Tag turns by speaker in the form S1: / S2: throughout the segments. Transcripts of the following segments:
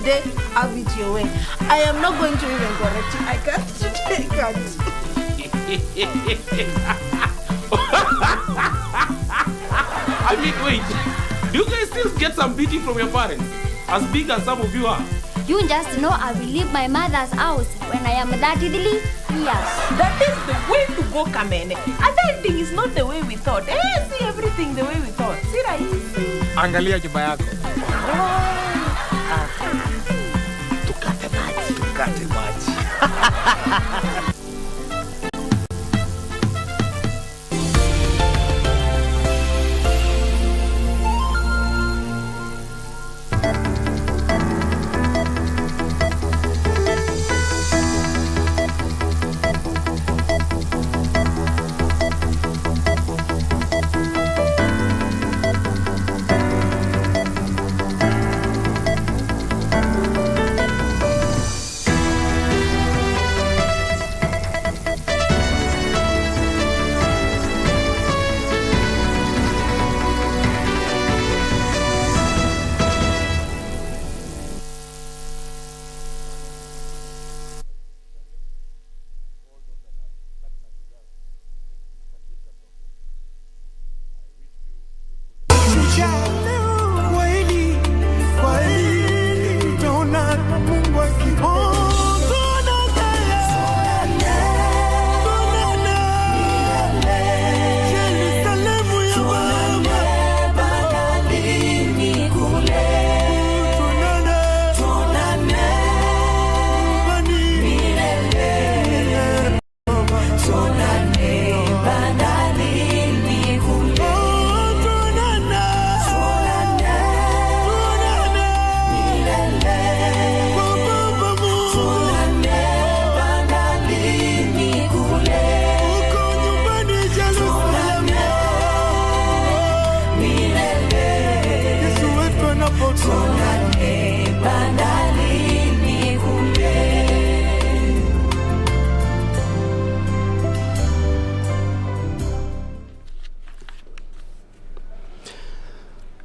S1: today, have it your way. I am not going to even correct you. I can't.
S2: I mean, wait. You guys still get some beating from your parents, as big as some of you are.
S3: You just know I will leave my mother's house when I am 33 years.
S1: That is the way to go, Kamene. Adulting is not the way we thought. See everything the way we thought. See right?
S4: Angalia chupa yako.
S1: Tukate maji.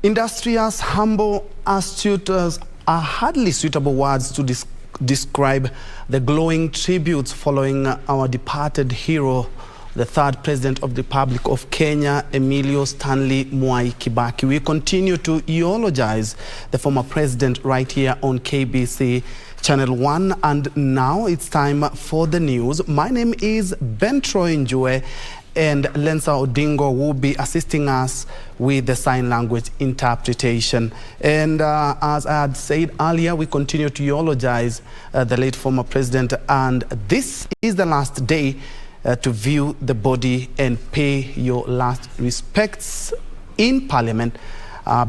S5: Industrious, humble, astute are hardly suitable words to describe the glowing tributes following our departed hero, the third President of the Republic of Kenya, Emilio Stanley Mwai Kibaki. We continue to eulogize the former president right here on KBC Channel 1, and now it's time for the news. My name is Njue, and Lensa Odingo will be assisting us with the sign language interpretation. And as I had said earlier, we continue to eulogize the late former president, and this is the last day to view the body and pay your last respects in Parliament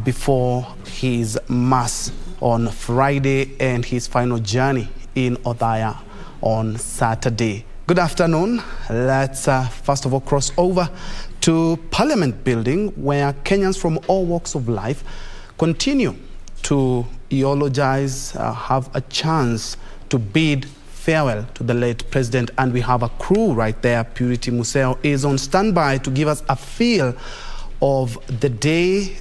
S5: before his mass on Friday and his final journey in Othaya on Saturday. Good afternoon. Let's first of all cross over to Parliament building, where Kenyans from all walks of life continue to eulogize, have a chance to bid farewell to the late president. And we have a crew right there. Purity Museo is on standby to give us a feel of the day.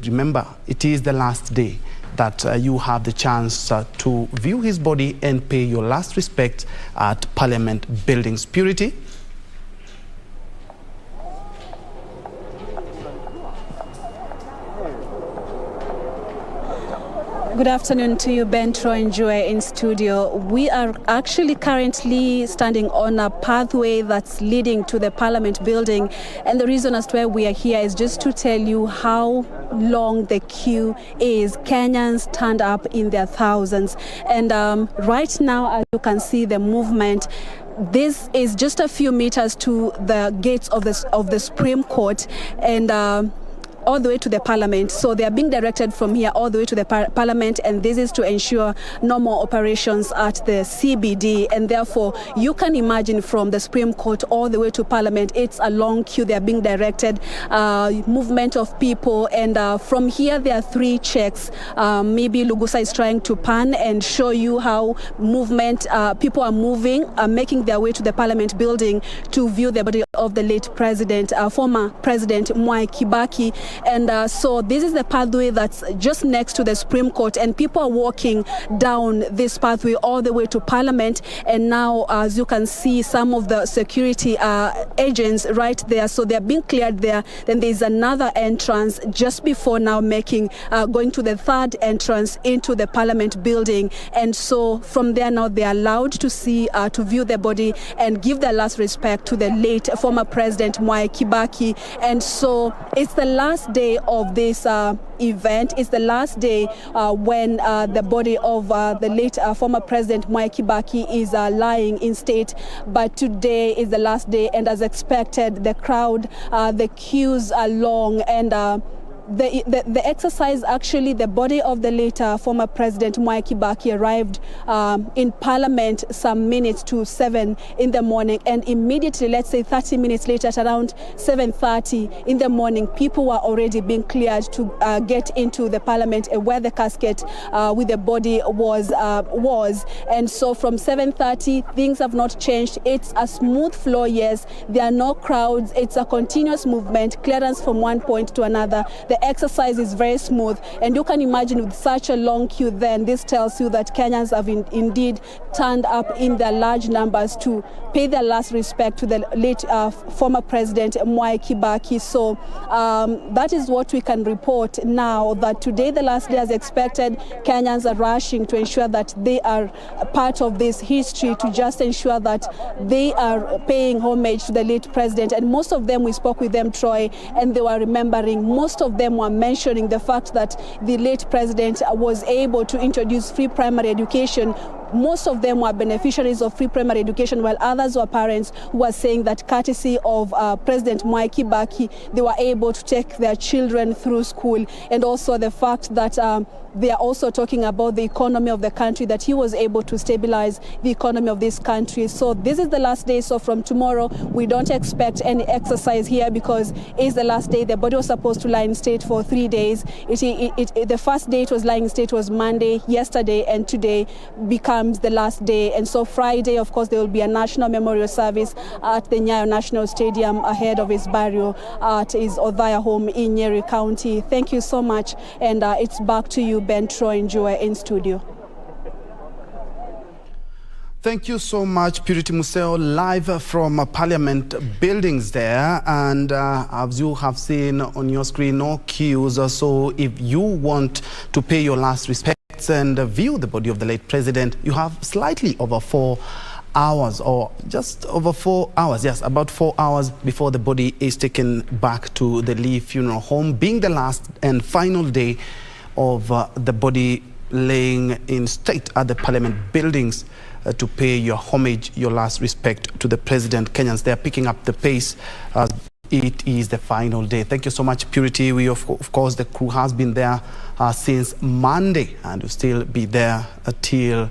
S5: Remember, it is the last day that you have the chance to view his body and pay your last respect at Parliament buildings. Purity?
S6: Good afternoon to you, Njue in studio. We are actually currently standing on a pathway that's leading to the Parliament building, and the reason as to why we are here is just to tell you how long the queue is. Kenyans turned up in their thousands, and right now, as you can see, the movement. This is just a few meters to the gates of the Supreme Court, and all the way to the Parliament. So they are being directed from here all the way to the Parliament, and this is to ensure no more operations at the CBD. And therefore, you can imagine from the Supreme Court all the way to Parliament, it's a long queue. They are being directed, movement of people. And from here, there are three checks. Maybe Lugusa is trying to pan and show you how movement, people are moving, making their way to the Parliament building to view the body of the late president, former President Mwai Kibaki. And so this is the pathway that's just next to the Supreme Court, and people are walking down this pathway all the way to Parliament. And now, as you can see, some of the security agents right there, so they're being cleared there. Then there's another entrance just before now going to the third entrance into the Parliament building. And so from there now they're allowed to to view the body and give their last respect to the late former President Mwai Kibaki. And so it's the last day of this event. It's the last day when the body of the late former President Mwai Kibaki is lying in state. But today is the last day, and as expected, the crowd, the queues are long, and the exercise, actually, the body of the late former President Mwai Kibaki arrived in Parliament some minutes to 7 in the morning, and immediately, let's say 30 minutes later, at around 7:30 in the morning, people were already being cleared to get into the Parliament where the casket with the body was. And so from 7:30, things have not changed. It's a smooth flow, yes. There are no crowds. It's a continuous movement, clearance from one point to another. The exercise is very smooth, and you can imagine with such a long queue, then this tells you that Kenyans have indeed turned up in their large numbers to pay their last respect to the late former President Mwai Kibaki. So that is what we can report now, that today, the last day as expected, Kenyans are rushing to ensure that they are part of this history, to just ensure that they are paying homage to the late president. And most of them, we spoke with them, Troy, and they were remembering, most of them were mentioning the fact that the late president was able to introduce free primary education. Most of them were beneficiaries of free primary education, while others were parents who were saying that courtesy of President Mwai Kibaki, they were able to take their children through school. And also the fact that they are also talking about the economy of the country, that he was able to stabilize the economy of this country. So this is the last day. So from tomorrow, we don't expect any exercise here because it's the last day. The body was supposed to lie in state for 3 days. The first day it was lying in state was Monday, yesterday, and today becomes the last day. And so Friday, of course, there will be a national memorial service at the Njue National Stadium ahead of his burial at his Othaya home in Njue County. Thank you so much. And it's back to you, Njue, in studio.
S5: Thank you so much, Purity Museo, live from Parliament buildings there. And as you have seen on your screen, no queues. So if you want to pay your last respects and view the body of the late president, you have slightly over 4 hours, or just over 4 hours, yes, about 4 hours before the body is taken back to the Lee Funeral Home, being the last and final day of the body laying in state at the Parliament buildings to pay your homage, your last respect to the president. Kenyans, they are picking up the pace as it is the final day. Thank you so much, Purity. We, of course, the crew has been there since Monday and will still be there till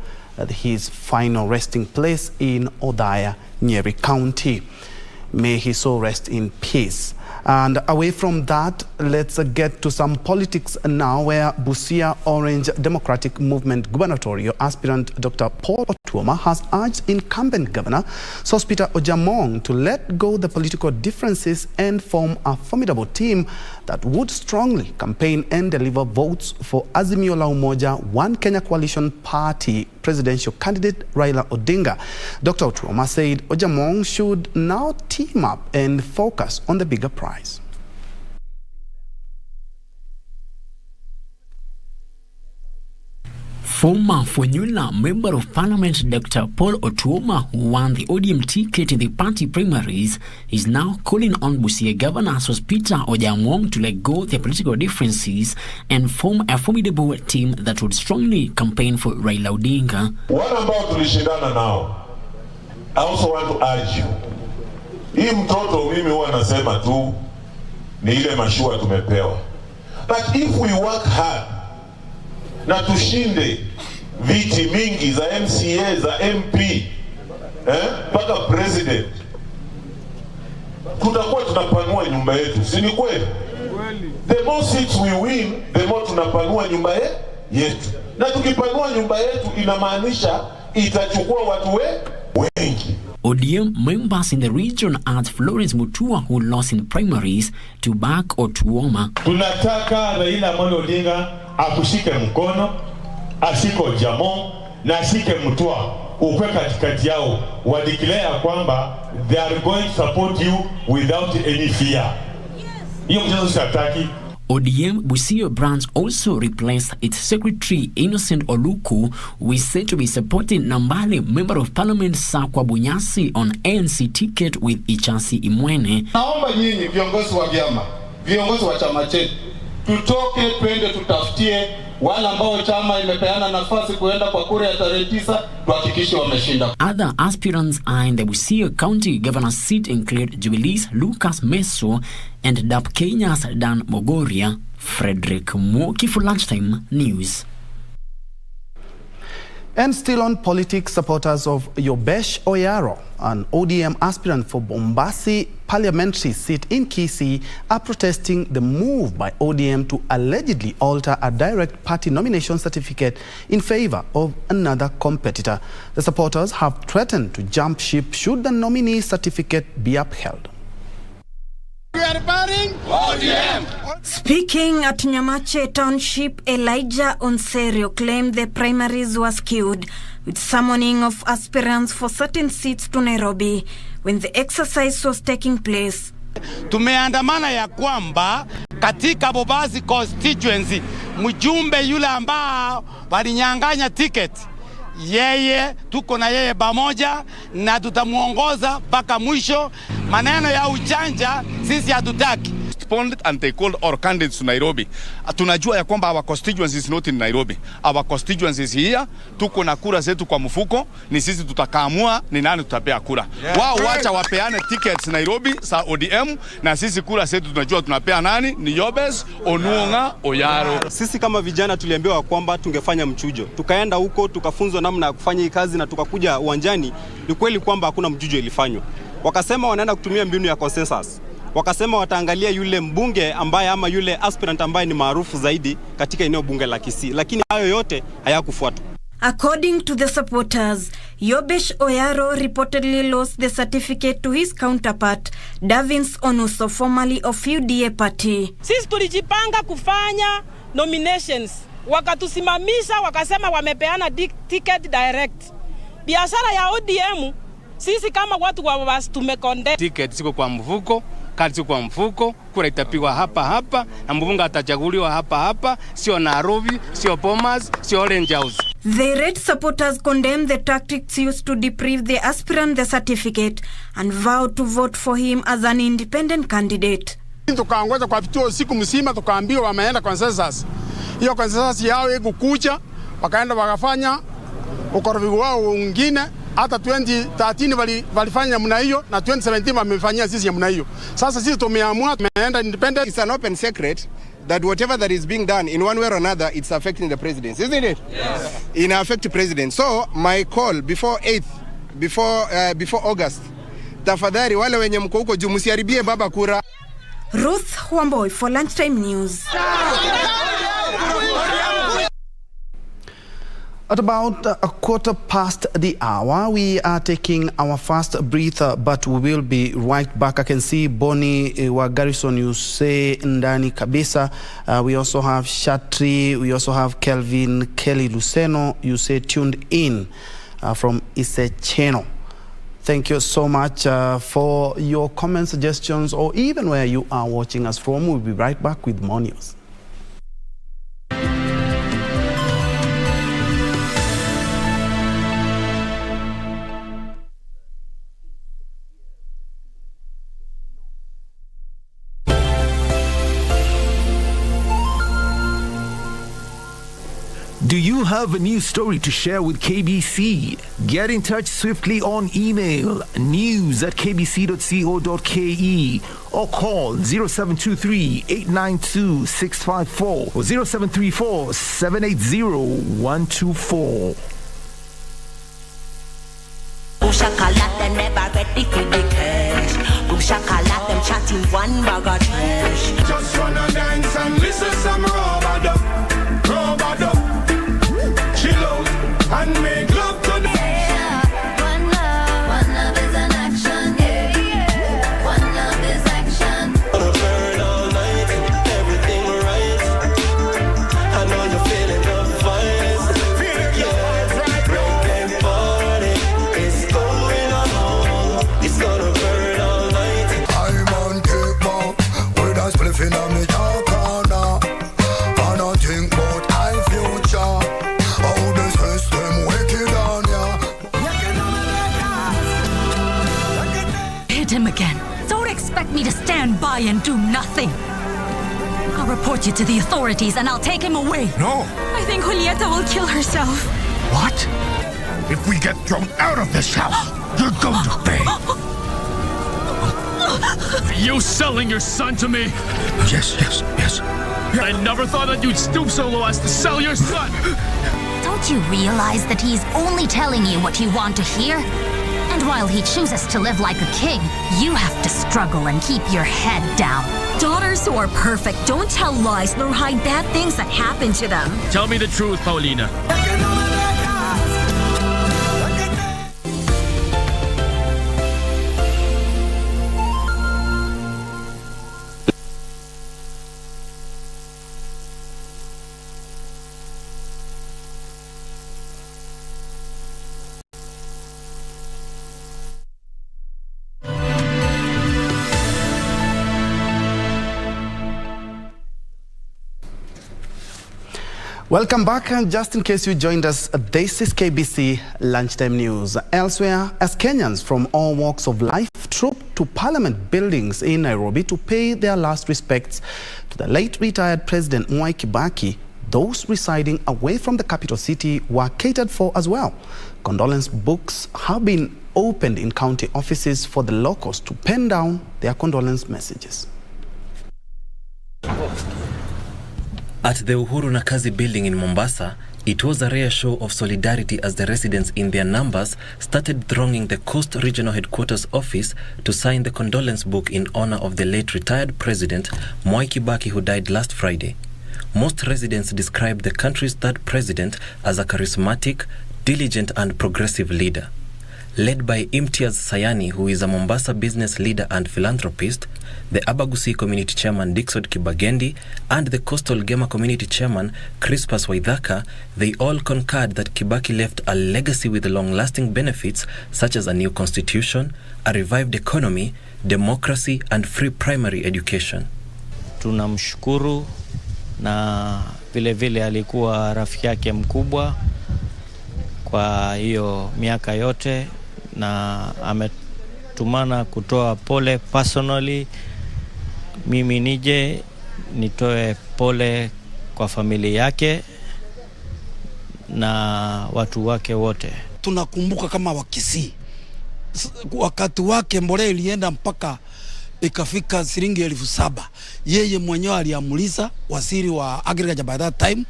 S5: his final resting place in Othaya, Njue County. May he so rest in peace. And away from that, let's get to some politics now, where Busia Orange Democratic Movement gubernatorial aspirant Dr. Paul Otuoma has urged incumbent Governor Sospeter Ojamong to let go the political differences and form a formidable team that would strongly campaign and deliver votes for Azimio la Umoja One Kenya Coalition Party presidential candidate Raila Odinga. Dr. Otuoma said Ojamong should now team up and focus on the bigger prize.
S4: Former Funyula Member of Parliament Dr. Paul Otuoma, who won the ODM ticket in the party primaries, is now calling on Busia Governor Sospeter Ojamong to let go their political differences and form a formidable team that would strongly campaign for Raila Odinga.
S7: What about tulishindana now? I also want to urge you. Hii mtoto mimi huwa nasema tu ni ile mashua tumepewa. But if we work hard na tushinde viti mingi za MCA, za MP, mpaka president, tutakuwa tunapanua nyumba yetu, si ni kweli? The more seats we win, the more tunapanua nyumba yetu. Na tukipanua nyumba yetu inamaanisha itachukua watu wengi.
S4: ODM members in the region urged Florence Mutua, who lost in primaries, to back Otuoma.
S8: Tunataka Raila Amolo Odinga akushike mkono, ashike Ojamo na ashike Mutua, ukwe katikati yao, wadeclare kwamba they are going to support you without any fear. Hiyo mchezo siataki.
S4: ODM Busia branch also replaced its secretary Innocent Oluku, who is said to be supporting Nambale Member of Parliament Sakwa Bunyasi on ANC ticket with Ichasi Imwene.
S9: Naomba nyinyi viongozi wa vyama, viongozi wa chama chetu, tutoke twende tutafutie wale ambao chama imepeana nafasi kuenda kwa kura ya tarehe 9, tuhakikishe wameshinda.
S4: Other aspirants are in the Busia County Governor seat include Jubilee's Lucas Meso and DAP Kenya's Dan Mogoria. Frederick Mwoki for Lunchtime News.
S5: And still on politics, supporters of Yobesh Oyaro, an ODM aspirant for Bombasi parliamentary seat in Kisii, are protesting the move by ODM to allegedly alter a direct party nomination certificate in favor of another competitor. The supporters have threatened to jump ship should the nominee certificate be upheld.
S10: We are burning ODM.
S11: Speaking at Nyamache Township, Elijah Onserio claimed the primaries were skewed with summoning of aspirants for certain seats to Nairobi when the exercise was taking place.
S10: Tumeandamana ya kwamba katika Bobazi constituency mjumbe yule ambao walinyang'anya ticket, yeye tuko na yeye pamoja na tutamuongoza mpaka mwisho. Maneno ya ujanja sisi hatutaki.
S12: And they called our candidates to Nairobi. Tunajua ya kwamba our constituency is not in Nairobi. Our constituency is here. Tuko na kura zetu kwa mfuko, ni sisi tutakaamua ni nani tutapea kura. Wao wacha wapeane tickets Nairobi sa ODM, na sisi kura zetu tunajua tunapea nani, ni Yobesh Onuonga Oyaro.
S13: Sisi kama vijana tuliambiwa kwamba tungefanya mchujo. Tukaenda huko tukafunzwa namna ya kufanya hii kazi na tukakuja uwanjani. Ni kweli kwamba hakuna mchujo ilifanywa. Wakasema wanaenda kutumia mbinu ya consensus. Wakasema wataangalia yule mbunge ambaye ama yule aspirant ambaye ni maarufu zaidi katika eneo bunge la Kisii, lakini hayo yote hayakufuatwa.
S11: According to the supporters, Yobesh Oyaro reportedly lost the certificate to his counterpart, Davins Onuso, formerly of UDA party.
S1: Sisi tulijipanga kufanya nominations, wakatusimamisha wakasema wamepeana ticket direct. Biashara ya ODM, sisi kama watu wa tumekondea.
S10: Ticket siko kwa mfuko, kadi siko kwa mfuko, kura itapigwa hapa na mbunge atachaguliwa hapa, sio Nairobi, sio Bomas, sio Orange House.
S11: The Red supporters condemned the tactics used to deprive the aspirant the certificate and vowed to vote for him as an independent candidate.
S10: Tukaongoza kwa vituo siku mzima, tukaambiwa wameenda consensus. Hiyo consensus yao ikukuja, wakaenda wakafanya ukorofi wao wengine. Hata 2013 walifanya namna hiyo na 2017 wamefanyia sisi namna hiyo. Sasa sisi tumeamua tumeenda independent.
S14: It's an open secret that whatever that is being done in one way or another, it's affecting the president, isn't it? Yes. It affects the president. So my call before 8th, before August, tafadhali wale wenye mko huko juu msiharibie baba kura.
S11: Ruth Wamboi for Lunchtime News.
S5: At about 1:15, we are taking our first breather, but we will be right back. I can see Bonnie wa Garrison, you say ndani kabisa. We also have Shatri, we also have Kelvin Kelly Luceno, you say tuned in from Isecheno. Thank you so much for your comments, suggestions, or even where you are watching us from. We'll be right back with more news.
S15: Do you have a news story to share with KBC? Get in touch swiftly on email news@kbc.co.ke or call 0723-892-654 or 0734-780-124.
S16: Them chatting one bag of trash.
S17: Just wanna dance and listen some rubber dub. Chill out and make love to the
S16: one love is
S18: expect me to stand by and do nothing? I'll report you to the authorities and I'll take him away.
S17: No.
S18: I think Julieta will kill herself.
S17: What? If we get thrown out of this house, you're going to pay.
S19: You selling your son to me?
S17: Yes.
S19: I never thought that you'd stoop so low as to sell your son.
S18: Don't you realize that he's only telling you what you want to hear? And while he chooses to live like a king, you have to struggle and keep your head down.
S20: Daughters who are perfect don't tell lies nor hide bad things that happen to them.
S19: Tell me the truth, Paulina.
S5: Welcome back, and just in case you joined us, this is KBC Lunchtime News. Elsewhere, as Kenyans from all walks of life trooped to Parliament buildings in Nairobi to pay their last respects to the late retired President Mwai Kibaki, those residing away from the capital city were catered for as well. Condolence books have been opened in county offices for the locals to pen down their condolence messages.
S21: At the Uhuru Nakazi building in Mombasa, it was a rare show of solidarity as the residents in their numbers started thronging the Coast Regional Headquarters office to sign the condolence book in honor of the late retired President Mwai Kibaki, who died last Friday. Most residents described the country's third president as a charismatic, diligent and progressive leader. Led by Imtiaz Sayani, who is a Mombasa business leader and philanthropist, the Abagusi community chairman Dixon Kibagendi, and the Coastal Gema community chairman Crispus Waithaka, they all concurred that Kibaki left a legacy with long-lasting benefits such as a new constitution, a revived economy, democracy and free primary education.
S22: Tunamshukuru, na vile vile alikuwa rafiki yake mkubwa kwa hiyo miaka yote, na ametumana kutoa pole personally. Mimi nije nitoe pole kwa familia yake na watu wake wote.
S23: Tunakumbuka kama Wakisii, wakati wake mbolea ilienda mpaka ikafika shilingi 7,000. Yeye mwenyewe aliamuliza waziri wa agriculture by that time,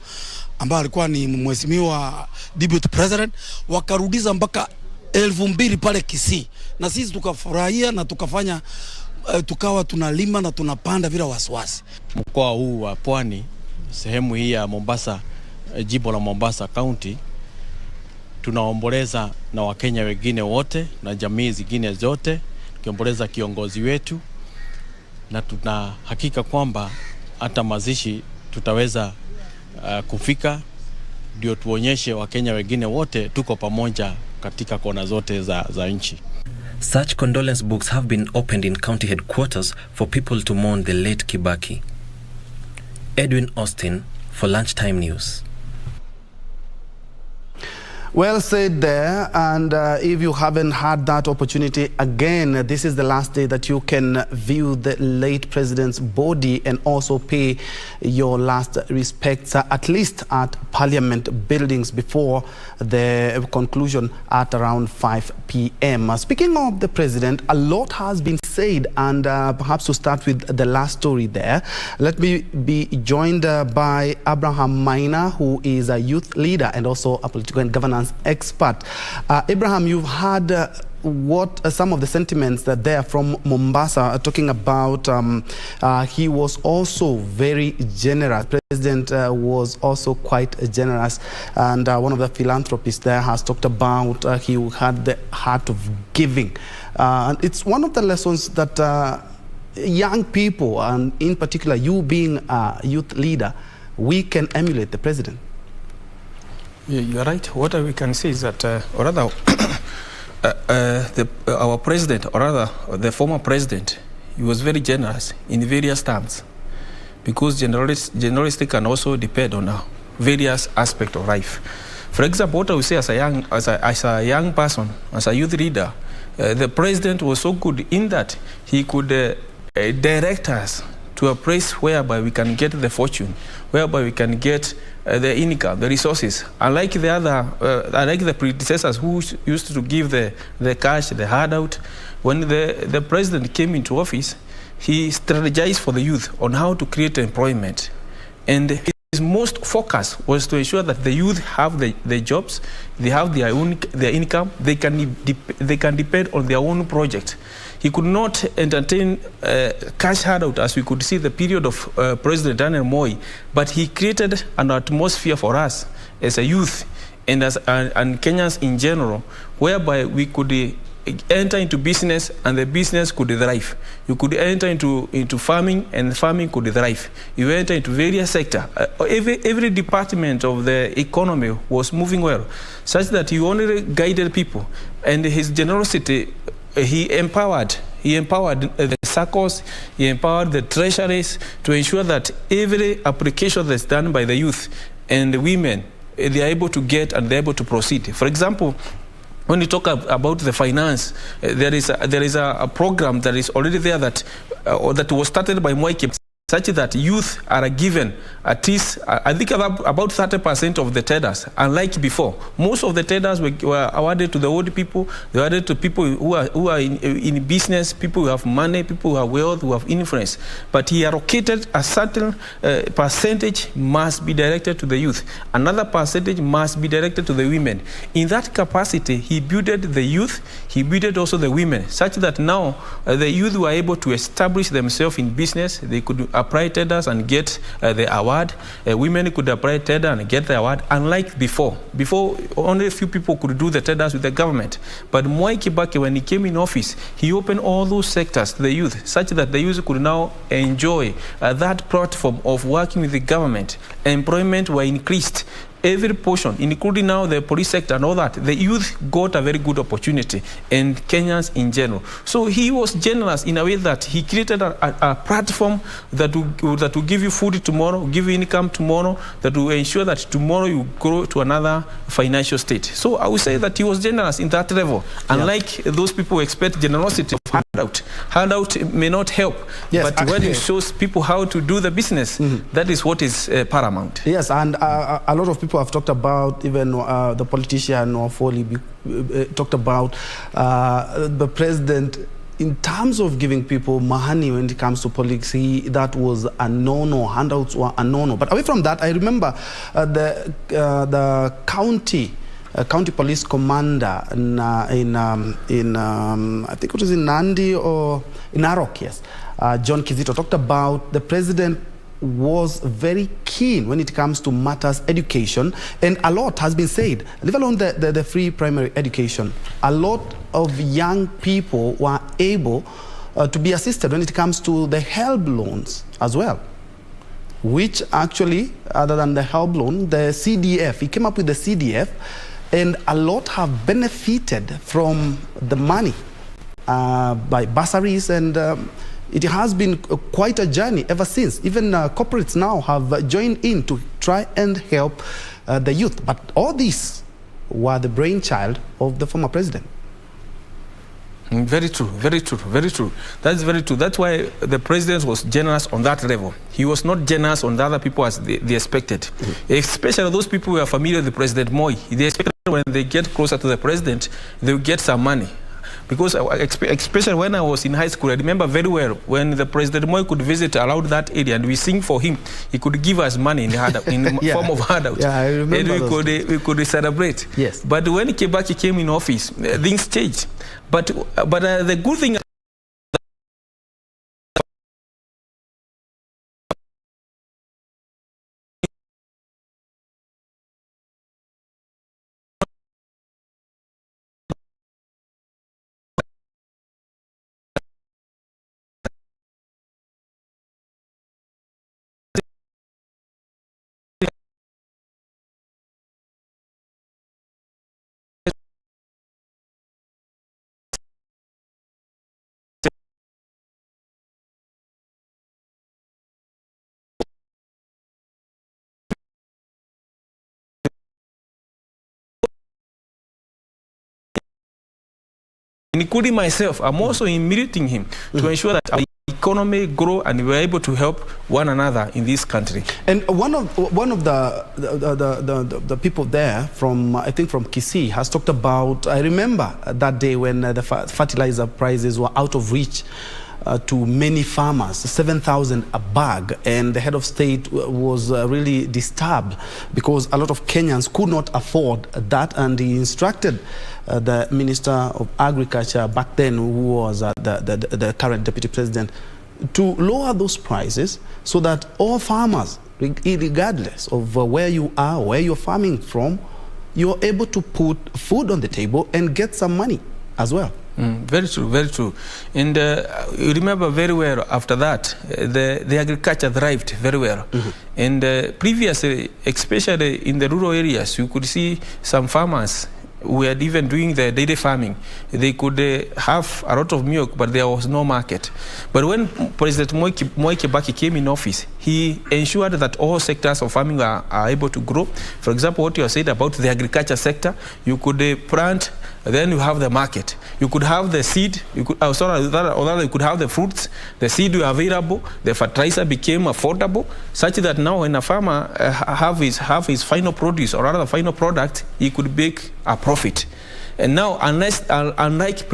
S23: ambaye alikuwa ni mheshimiwa deputy president, wakarudisha mpaka 2,000 pale Kisii, na sisi tukafurahia na tukafanya tukawa tunalima na tunapanda bila wasiwasi.
S22: Mkoa huu wa Pwani, sehemu hii ya Mombasa, jimbo la Mombasa County, tunaomboleza na Wakenya wengine wote na jamii zingine zote, tukiomboleza kiongozi wetu, na tuna hakika kwamba hata mazishi tutaweza kufika, ndio tuonyeshe Wakenya wengine wote tuko pamoja katika kona zote za nchi.
S21: Such condolence books have been opened in county headquarters for people to mourn the late Kibaki. Edwin Austin for Lunchtime News.
S5: Well said there, and if you haven't had that opportunity again, this is the last day that you can view the late president's body and also pay your last respects, at least at Parliament buildings before the conclusion at around 5 p.m. Speaking of the president, a lot has been said, and perhaps to start with the last story there, let me be joined by Abraham Maina, who is a youth leader and also a political and governance expert. Abraham, you've had what some of the sentiments that there from Mombasa talking about. He was also very generous. President was also quite generous, and one of the philanthropists there has talked about he had the heart of giving, and it's one of the lessons that young people, and in particular you being a youth leader, we can emulate the president.
S24: Yeah, you're right. What we can say is that, or rather, our president, or rather the former president, he was very generous in various terms, because generosity can also depend on various aspects of life. For example, what I would say as a young person, as a youth leader, the president was so good in that he could direct us to a place whereby we can get the fortune, whereby we can get the income, the resources. Unlike the other, unlike the predecessors who used to give the cash, the handout, when the president came into office, he strategized for the youth on how to create employment. And his most focus was to ensure that the youth have the jobs, they have their income, they can depend on their own project. He could not entertain cash handout as we could see the period of President Daniel Moi, but he created an atmosphere for us as a youth and and Kenyans in general, whereby we could enter into business and the business could thrive. You could enter into farming and farming could thrive. You enter into various sectors. Every department of the economy was moving well, such that he only guided people. And his generosity, he empowered the circles, he empowered the treasuries to ensure that every application that's done by the youth and the women, they are able to get and they're able to proceed. For example, when you talk about the finance, there is a program that is already there that was started by Moi, such that youth are given at least, I think about 30% of the tenders. Unlike before, most of the tenders were awarded to the old people. They were awarded to people who are in business, people who have money, people who have wealth, who have influence. But he allocated a certain percentage must be directed to the youth. Another percentage must be directed to the women. In that capacity, he builded the youth, he builded also the women, such that now the youth were able to establish themselves in business. They could apply tenders and get the award. Women could apply tender and get the award. Unlike before only a few people could do the tenders with the government. But Mwai Kibaki, when he came in office, he opened all those sectors to the youth, such that the youth could now enjoy that platform of working with the government. Employment were increased. Every portion, including now the police sector and all that, the youth got a very good opportunity, and Kenyans in general. So he was generous in a way that he created a platform that will give you food tomorrow, give you income tomorrow, that will ensure that tomorrow you grow to another financial state. So I would say that he was generous in that level. Unlike those people who expect generosity of handout. Handout may not help, but when it shows people how to do the business, that is what is paramount.
S5: Yes, and a lot of people have talked about, even the politician Wafoli talked about the president in terms of giving people money when it comes to politics. That was a no-no. Handouts were a no-no. But away from that, I remember the county police commander in I think it was in Nandi or in Narok, yes, John Kizito, talked about the president was very keen when it comes to matters education, and a lot has been said, leave alone the free primary education. A lot of young people were able to be assisted when it comes to the help loans as well, which actually, other than the help loan, the CDF, he came up with the CDF, and a lot have benefited from the money by bursaries, and it has been quite a journey ever since. Even corporates now have joined in to try and help the youth. But all these were the brainchild of the former president.
S24: Very true, very true, very true. That's very true. That's why the president was generous on that level. He was not generous on the other people as they expected. Especially those people who are familiar with President Moi. They expected when they get closer to the president, they will get some money. Because especially when I was in high school, I remember very well when the President Moi could visit around that area and we sing for him, he could give us money in the form of handout. Yeah, I remember. And we could celebrate. Yes. But when Kibaki came in office, things changed. But the good thing including myself, I'm also imitating him to ensure that our economy grow and we're able to help one another in this country.
S5: And one of the people there from, I think from Kisii, has talked about, I remember that day when the fertilizer prices were out of reach to many farmers, 7,000 a bag, and the head of state was really disturbed because a lot of Kenyans could not afford that, and he instructed the Minister of Agriculture back then, who was the current Deputy President, to lower those prices so that all farmers, regardless of where you are, where you're farming from, you're able to put food on the table and get some money as well.
S24: Very true, very true. And you remember very well after that, the agriculture thrived very well. And previously, especially in the rural areas, you could see some farmers who were even doing the dairy farming. They could have a lot of milk, but there was no market. But when President Mwai Kibaki came in office, he ensured that all sectors of farming are able to grow. For example, what you said about the agriculture sector, you could plant, then you have the market. You could have the seed, you could, you could have the fruits, the seed were available, the fertilizer became affordable, such that now when a farmer have his final produce, or rather final product, he could make a profit. And now, unlike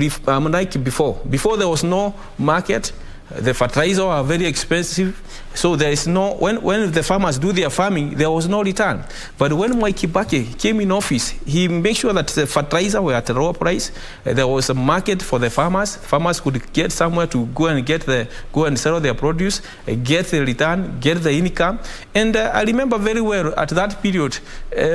S24: before there was no market, the fertilizer are very expensive, so there is no, when the farmers do their farming, there was no return. But when Mwai Kibaki came in office, he made sure that the fertilizer were at a lower price. There was a market for the farmers. Farmers could get somewhere to go and sell their produce, get the return, get the income. And I remember very well at that period,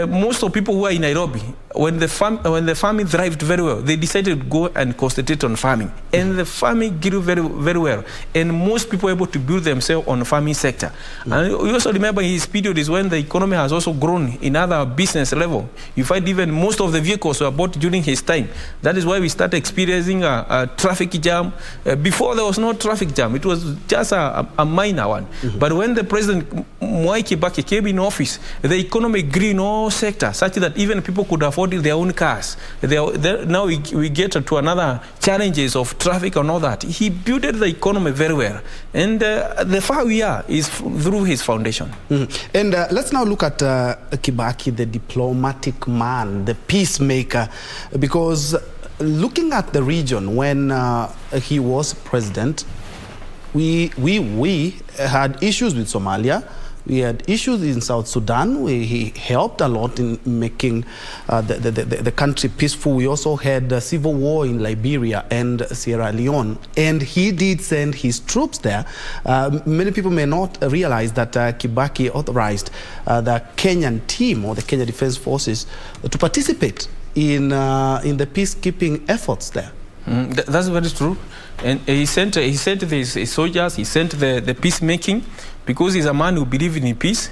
S24: most of people who were in Nairobi, when the farming thrived very well, they decided to go and concentrate on farming. And the farming grew very, very well. And most people were able to build themselves on the farming sector. And you also remember his period is when the economy has also grown in other business level. You find even most of the vehicles were bought during his time. That is why we started experiencing a traffic jam. Before there was no traffic jam, it was just a minor one. But when the President Mwai Kibaki came in office, the economy grew in all sectors, such that even people could afford their own cars. Now we get to another challenges of traffic and all that. He built the economy very well. And the far we are is through his foundation.
S5: And let's now look at Kibaki, the diplomatic man, the peacemaker, because looking at the region when he was president, we had issues with Somalia. We had issues in South Sudan, where he helped a lot in making the country peaceful. We also had a civil war in Liberia and Sierra Leone, and he did send his troops there. Many people may not realize that Kibaki authorized the Kenyan team, or the Kenya Defense Forces, to participate in the peacekeeping efforts there.
S24: That's very true. And he sent his soldiers, he sent the peacemaking, because he's a man who believes in peace.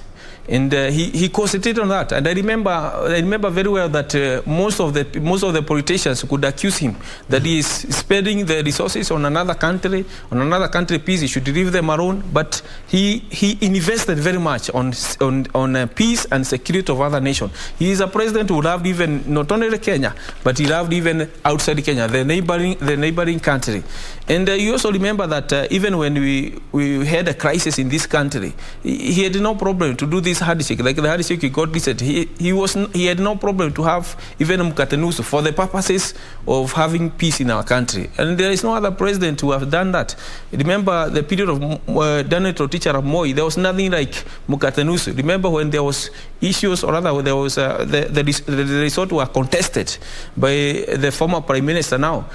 S24: And he concentrated on that. And I remember very well that most of the politicians could accuse him that he is spending the resources on another country peace. He should leave them alone. But he invested very much on peace and security of other nations. He is a president who loved even not only Kenya, but he loved even outside Kenya, the neighboring country. And you also remember that even when we had a crisis in this country, he had no problem to do this handshake, like the handshake he got recent. He had no problem to have even Mkatenusu for the purposes of having peace in our country. And there is no other president who have done that. Remember the period of Daniel Toroitich arap Moi, there was nothing like Mkatenusu. Remember when there was issues, or rather there was the resort were contested by the former prime minister now.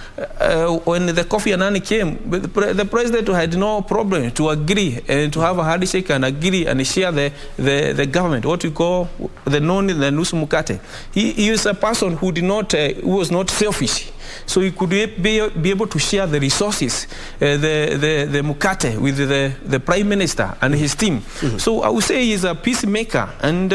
S24: When the Kofi Annan came, the president had no problem to agree and to have a handshake and agree and share the government, what you call the nusu mukate. He is a person who was not selfish. So he could be able to share the resources, the mukate with the prime minister and his team. So I would say he is a peacemaker, and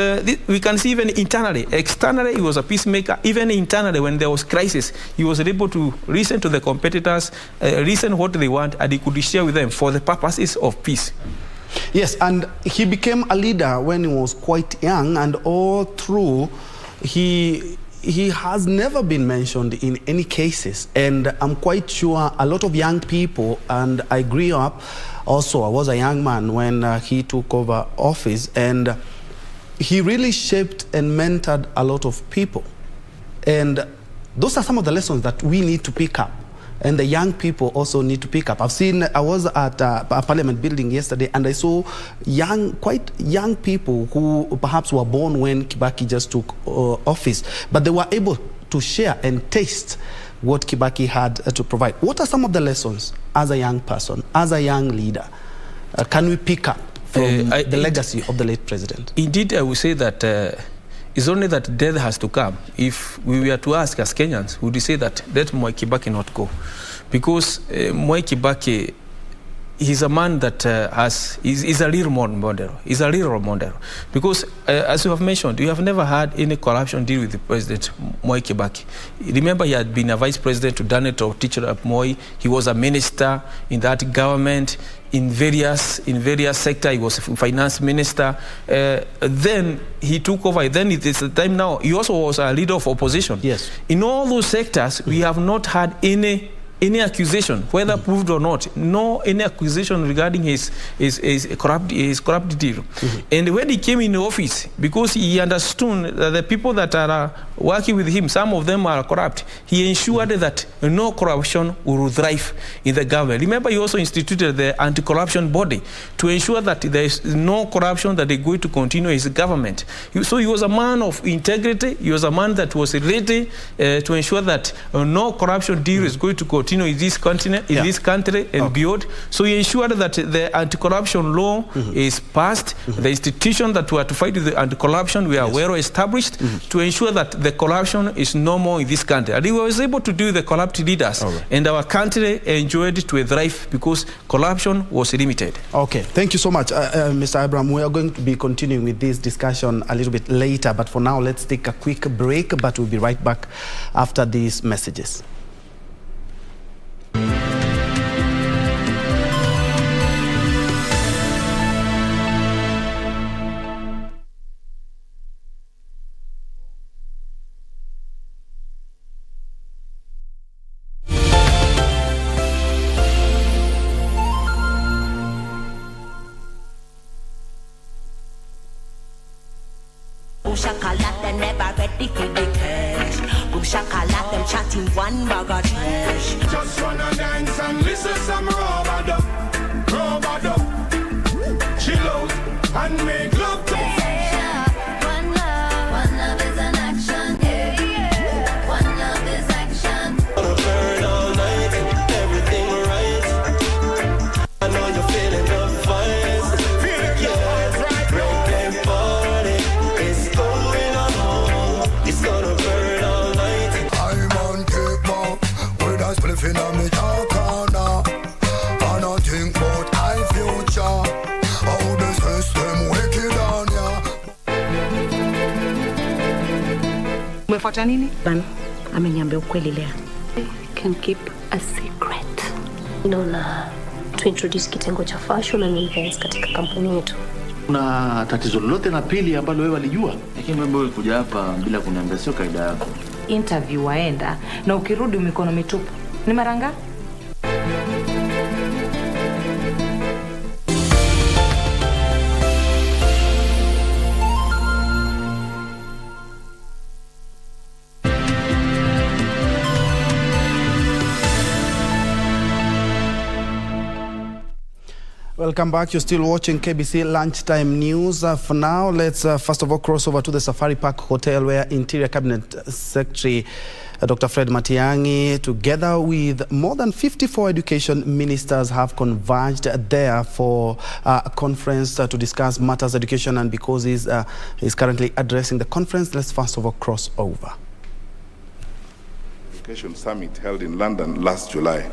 S24: we can see even internally. Externally, he was a peacemaker. Even internally, when there was crisis, he was able to listen to the competitors, listen what they want, and he could share with them for the purposes of peace.
S5: Yes, and he became a leader when he was quite young, and all through he he has never been mentioned in any cases, and I'm quite sure a lot of young people, and I grew up also, I was a young man when he took over office, and he really shaped and mentored a lot of people. And those are some of the lessons that we need to pick up, and the young people also need to pick up. I was at a parliament building yesterday, and I saw quite young people who perhaps were born when Kibaki just took office, but they were able to share and taste what Kibaki had to provide. What are some of the lessons as a young person, as a young leader, can we pick up from the legacy of the late president?
S24: Indeed, I would say that it's only that death has to come. If we were to ask as Kenyans, would you say that let Mwai Kibaki not go? Because Mwai Kibaki, he's a man that is a real model. He's a real model. Because as you have mentioned, you have never had any corruption deal with the president, Mwai Kibaki. Remember, he had been a vice president to Daniel Teacher of Moi. He was a minister in that government. In various sectors, he was a finance minister. Then he took over. Then it is the time now. He also was a leader of opposition.
S5: Yes.
S24: In all those sectors, we have not had any accusation, whether proved or not, any accusation regarding his corrupt deal. And when he came in office, because he understood that the people that are working with him, some of them are corrupt, he ensured that no corruption will thrive in the government. Remember, he also instituted the anti-corruption body to ensure that there is no corruption that is going to continue his government. So he was a man of integrity. He was a man that was ready to ensure that no corruption deal is going to continue in this continent, in this country and beyond. So he ensured that the anti-corruption law is passed. The institutions that were to fight with the anti-corruption were well established to ensure that the corruption is no more in this country. And he was able to do the corrupt leaders, and our country enjoyed to thrive because corruption was limited.
S5: Okay, thank you so much, Mr. Abraham. We are going to be continuing with this discussion a little bit later, but for now, let's take a quick break, but we'll be right back after these messages.
S16: Shakalak, they never ready for the cash. Boom shakalak, them chatting one bag of trash.
S17: Just wanna dance and listen some robado. Chill out and make love to
S2: One love is an action. One love is action.
S3: Gonna burn all night, everything right. I know you're feeling the vibes. Break and party, it's going on. It's gonna burn all night.
S6: I'm on kickback with a spliff in a me dark corner. I don't think about my future. How the system wicked on ya.
S7: Umefuata nini?
S25: Bana, ameniambia ukweli leo. Can keep a secret.
S26: Naona to introduce kitengo cha fashion and events katika kampuni yetu.
S27: Kuna tatizo lolote na Pili ambalo wewe walijua? Lakini wewe ulikuja hapa bila kuniambia, sio kaida yako.
S7: Interview waenda na ukirudi mikono mitupu. Ni maranga?
S5: Welcome back. You're still watching KBC Lunchtime News. For now, let's first of all cross over to the Safari Park Hotel, where Interior Cabinet Secretary Dr. Fred Matiang'i, together with more than 54 education ministers, have converged there for a conference to discuss matters education. And because he's currently addressing the conference, let's first of all cross over.
S28: Education Summit held in London last July.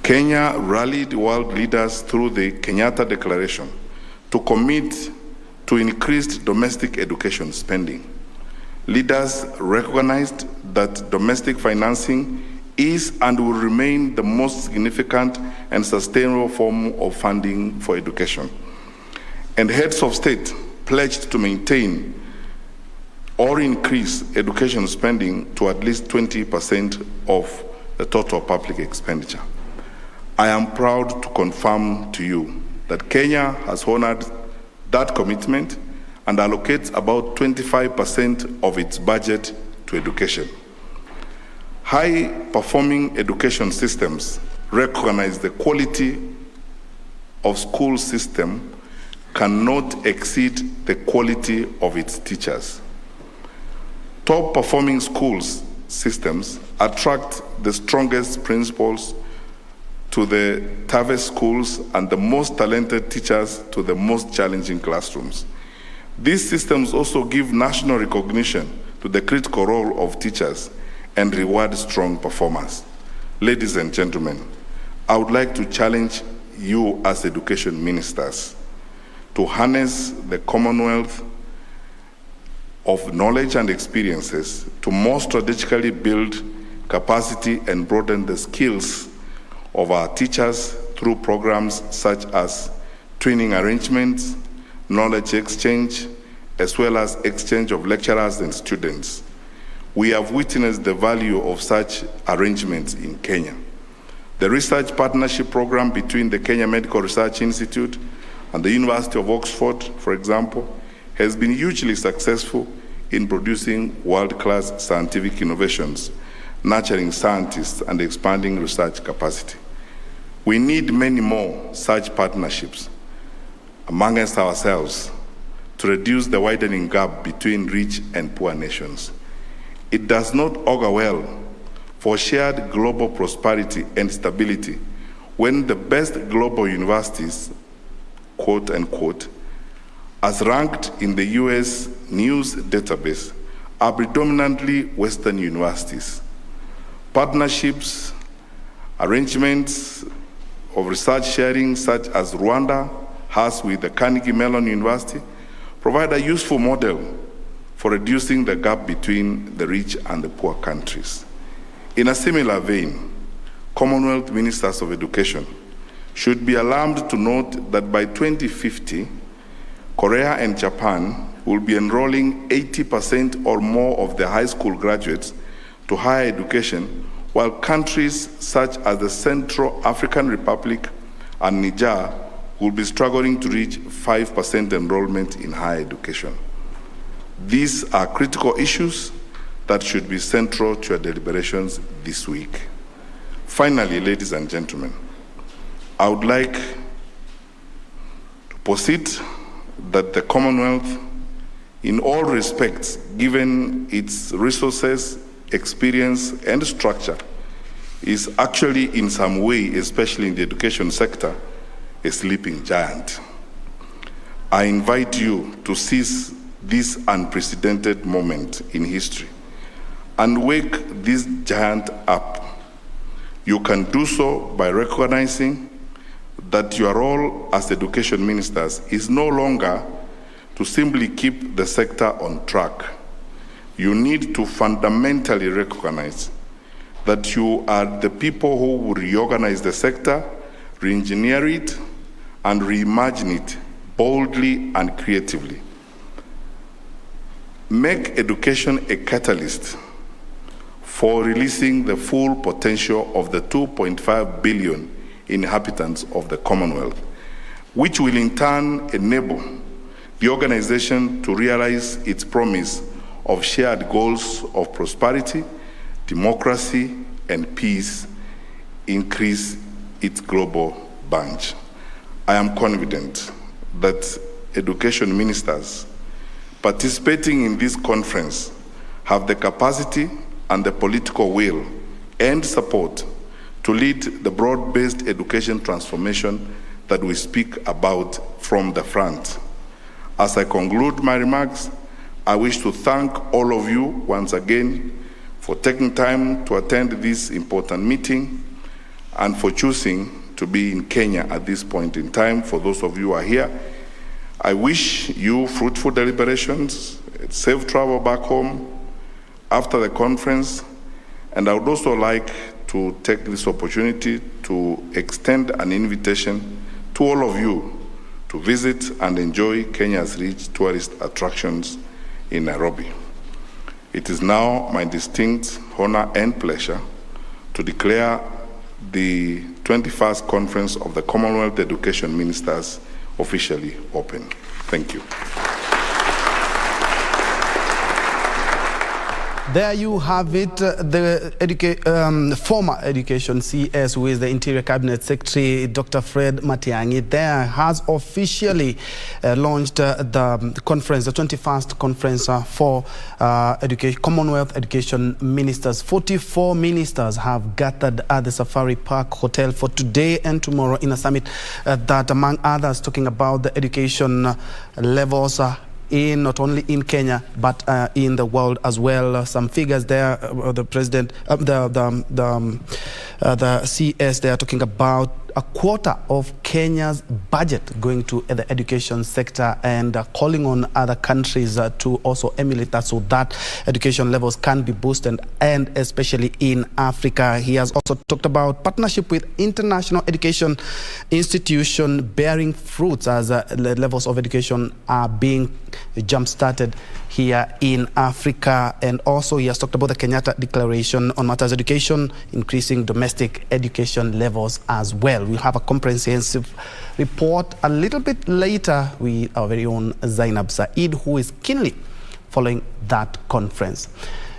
S28: Kenya rallied world leaders through the Kenyatta Declaration to commit to increased domestic education spending. Leaders recognized that domestic financing is and will remain the most significant and sustainable form of funding for education. And heads of state pledged to maintain or increase education spending to at least 20% of the total public expenditure. I am proud to confirm to you that Kenya has honored that commitment and allocates about 25% of its budget to education. High-performing education systems recognize the quality of school system cannot exceed the quality of its teachers. Top-performing schools systems attract the strongest principals to the toughest schools and the most talented teachers to the most challenging classrooms. These systems also give national recognition to the critical role of teachers and reward strong performers. Ladies and gentlemen, I would like to challenge you as education ministers to harness the Commonwealth of knowledge and experiences to more strategically build capacity and broaden the skills of our teachers through programs such as training arrangements, knowledge exchange, as well as exchange of lecturers and students. We have witnessed the value of such arrangements in Kenya. The research partnership program between the Kenya Medical Research Institute and the University of Oxford, for example, has been hugely successful in producing world-class scientific innovations, nurturing scientists and expanding research capacity. We need many more such partnerships amongst ourselves to reduce the widening gap between rich and poor nations. It does not augur well for shared global prosperity and stability when the best global universities, quote unquote, as ranked in the US News database, are predominantly Western universities. Partnerships, arrangements of research sharing, such as Rwanda has with the Carnegie Mellon University, provide a useful model for reducing the gap between the rich and the poor countries. In a similar vein, Commonwealth Ministers of Education should be alarmed to note that by 2050, Korea and Japan will be enrolling 80% or more of their high school graduates to higher education, while countries such as the Central African Republic and Niger will be struggling to reach 5% enrollment in higher education. These are critical issues that should be central to our deliberations this week. Finally, ladies and gentlemen, I would like to posit that the Commonwealth, in all respects, given its resources, experience, and structure, is actually in some way, especially in the education sector, a sleeping giant. I invite you to seize this unprecedented moment in history and wake this giant up. You can do so by recognizing that your role as education ministers is no longer to simply keep the sector on track. You need to fundamentally recognize that you are the people who will reorganize the sector, re-engineer it, and reimagine it boldly and creatively. Make education a catalyst for releasing the full potential of the 2.5 billion inhabitants of the Commonwealth, which will in turn enable the organization to realize its promise of shared goals of prosperity, democracy, and peace, increase its global bunch. I am confident that education ministers participating in this conference have the capacity and the political will and support to lead the broad-based education transformation that we speak about from the front. As I conclude my remarks, I wish to thank all of you once again for taking time to attend this important meeting and for choosing to be in Kenya at this point in time. For those of you who are here, I wish you fruitful deliberations, safe travel back home after the conference, and I would also like to take this opportunity to extend an invitation to all of you to visit and enjoy Kenya's rich tourist attractions in Nairobi. It is now my distinct honor and pleasure to declare the 21st Conference of the Commonwealth Education Ministers officially open. Thank you.
S5: There you have it, the former Education CS, who is the Interior Cabinet Secretary, Dr. Fred Matiang'i, there has officially launched the conference, the 21st conference for Commonwealth Education Ministers. 44 ministers have gathered at the Safari Park Hotel for today and tomorrow in a summit that, among others, talking about the education levels in not only in Kenya but in the world as well. Some figures there. The president, the CS, they are talking about a quarter of Kenya's budget going to the education sector, and calling on other countries to also emulate that, so that education levels can be boosted, and especially in Africa. He has also talked about partnership with international education institution bearing fruits as the levels of education are being jump-started here in Africa. And also he has talked about the Kenyatta Declaration on Matters Education, increasing domestic education levels as well. We'll have a comprehensive report a little bit later with our very own Zainab Said, who is keenly following that conference.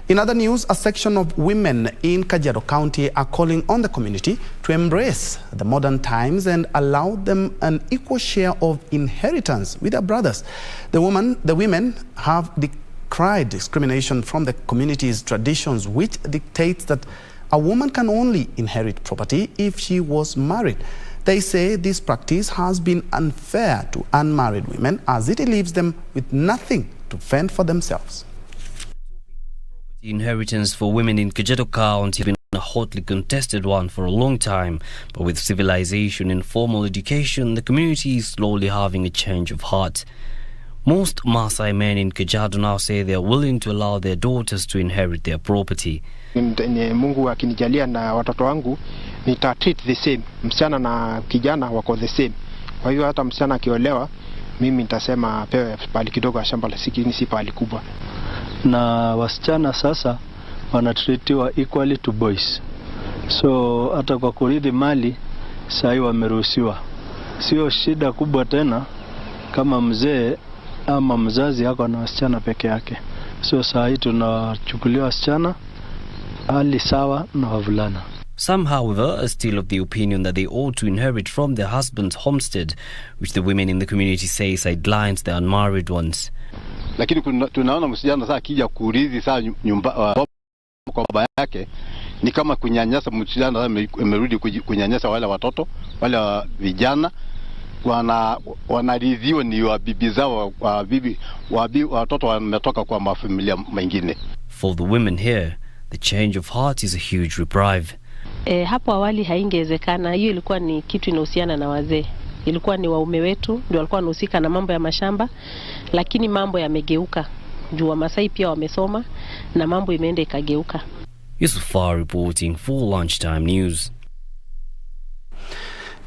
S5: In other news, a section of women in Kajiado County are calling on the community to embrace the modern times and allow them an equal share of inheritance with their brothers. The women have decried discrimination from the community's traditions, which dictates that a woman can only inherit property if she was married. They say this practice has been unfair to unmarried women, as it leaves them with nothing to fend for themselves.
S1: The inheritance for women in Kajiado County has been a hotly contested one for a long time, but with civilization and formal education, the community is slowly having a change of heart. Most Maasai men in Kajiado now say they are willing to allow their daughters to inherit their property.
S4: Mungu akinijalia na watoto wangu treat the same. Msichana na kijana wako the same. Kwa hivyo hata msichana akiolewa, mimi nitasema pewe pali kidogo ya shamba la sikini, si pali kubwa.
S8: Na wasichana sasa wanatretiwa equally to boys. So hata kwa kurithi mali sahi wameruhusiwa. Sio shida kubwa tena kama mzee ama mzazi yako na wasichana peke yake. So sahi tunachukulia wasichana hali sawa na wavulana.
S1: Some, however, are still of the opinion that they ought to inherit from their husband's homestead, which the women in the community say sidelines the unmarried ones.
S9: Lakini tunaona msichana sasa akija kurithi sasa nyumba kwa baba yake ni kama kunyanyasa msichana, amerudi kunyanyasa wale watoto, wale vijana wanaridhiwa ni wabibi zao, watoto wametoka kwa mafamilia mengine.
S1: For the women here, the change of heart is a huge reprieve.
S26: Hapo awali haingewezekana. Hiyo ilikuwa ni kitu inahusiana na wazee. Ilikuwa ni waume wetu ndio walikuwa wanahusika na mambo ya mashamba, lakini mambo yamegeuka. Juu Wamasai pia wamesoma na mambo imeenda ikageuka.
S1: Yusufar reporting for Lunchtime News.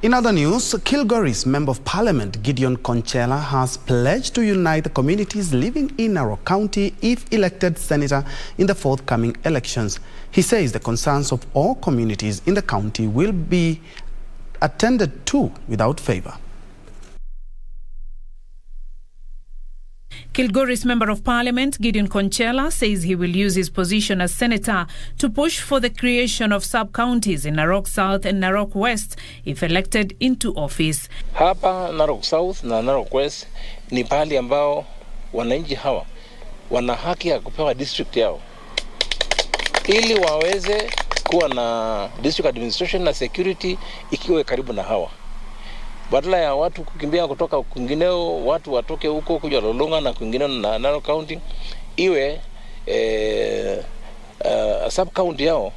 S5: In other news, Kilgoris Member of Parliament Gideon Konchela has pledged to unite the communities living in Narok County if elected senator in the forthcoming elections. He says the concerns of all communities in the county will be attended to without favor.
S10: Kilgoris Member of Parliament Gideon Konchela says he will use his position as senator to push for the creation of sub-counties in Narok South and Narok West if elected into office.
S24: Hapa Narok South na Narok West ni pahali ambao wananchi hawa wana haki ya kupewa district yao, ili waweze kuwa na district administration na security ikiwe karibu na hawa. Badala ya watu kukimbia kutoka kwingineo, watu watoke huko kuja Lolonga na kwingineo na Narok County, iwe sub county yao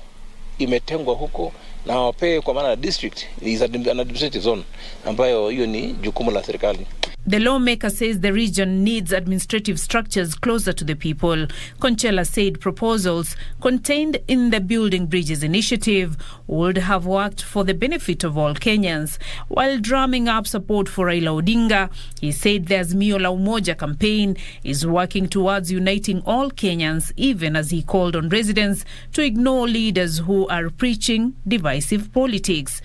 S24: imetengwa huko na wapewe, kwa maana district is an administrative zone ambayo hiyo ni jukumu la serikali.
S10: The lawmaker says the region needs administrative structures closer to the people. Konchela said proposals contained in the Building Bridges initiative would have worked for the benefit of all Kenyans. While drumming up support for Raila Odinga, he said the Azimio la Umoja campaign is working towards uniting all Kenyans, even as he called on residents to ignore leaders who are preaching divisive politics.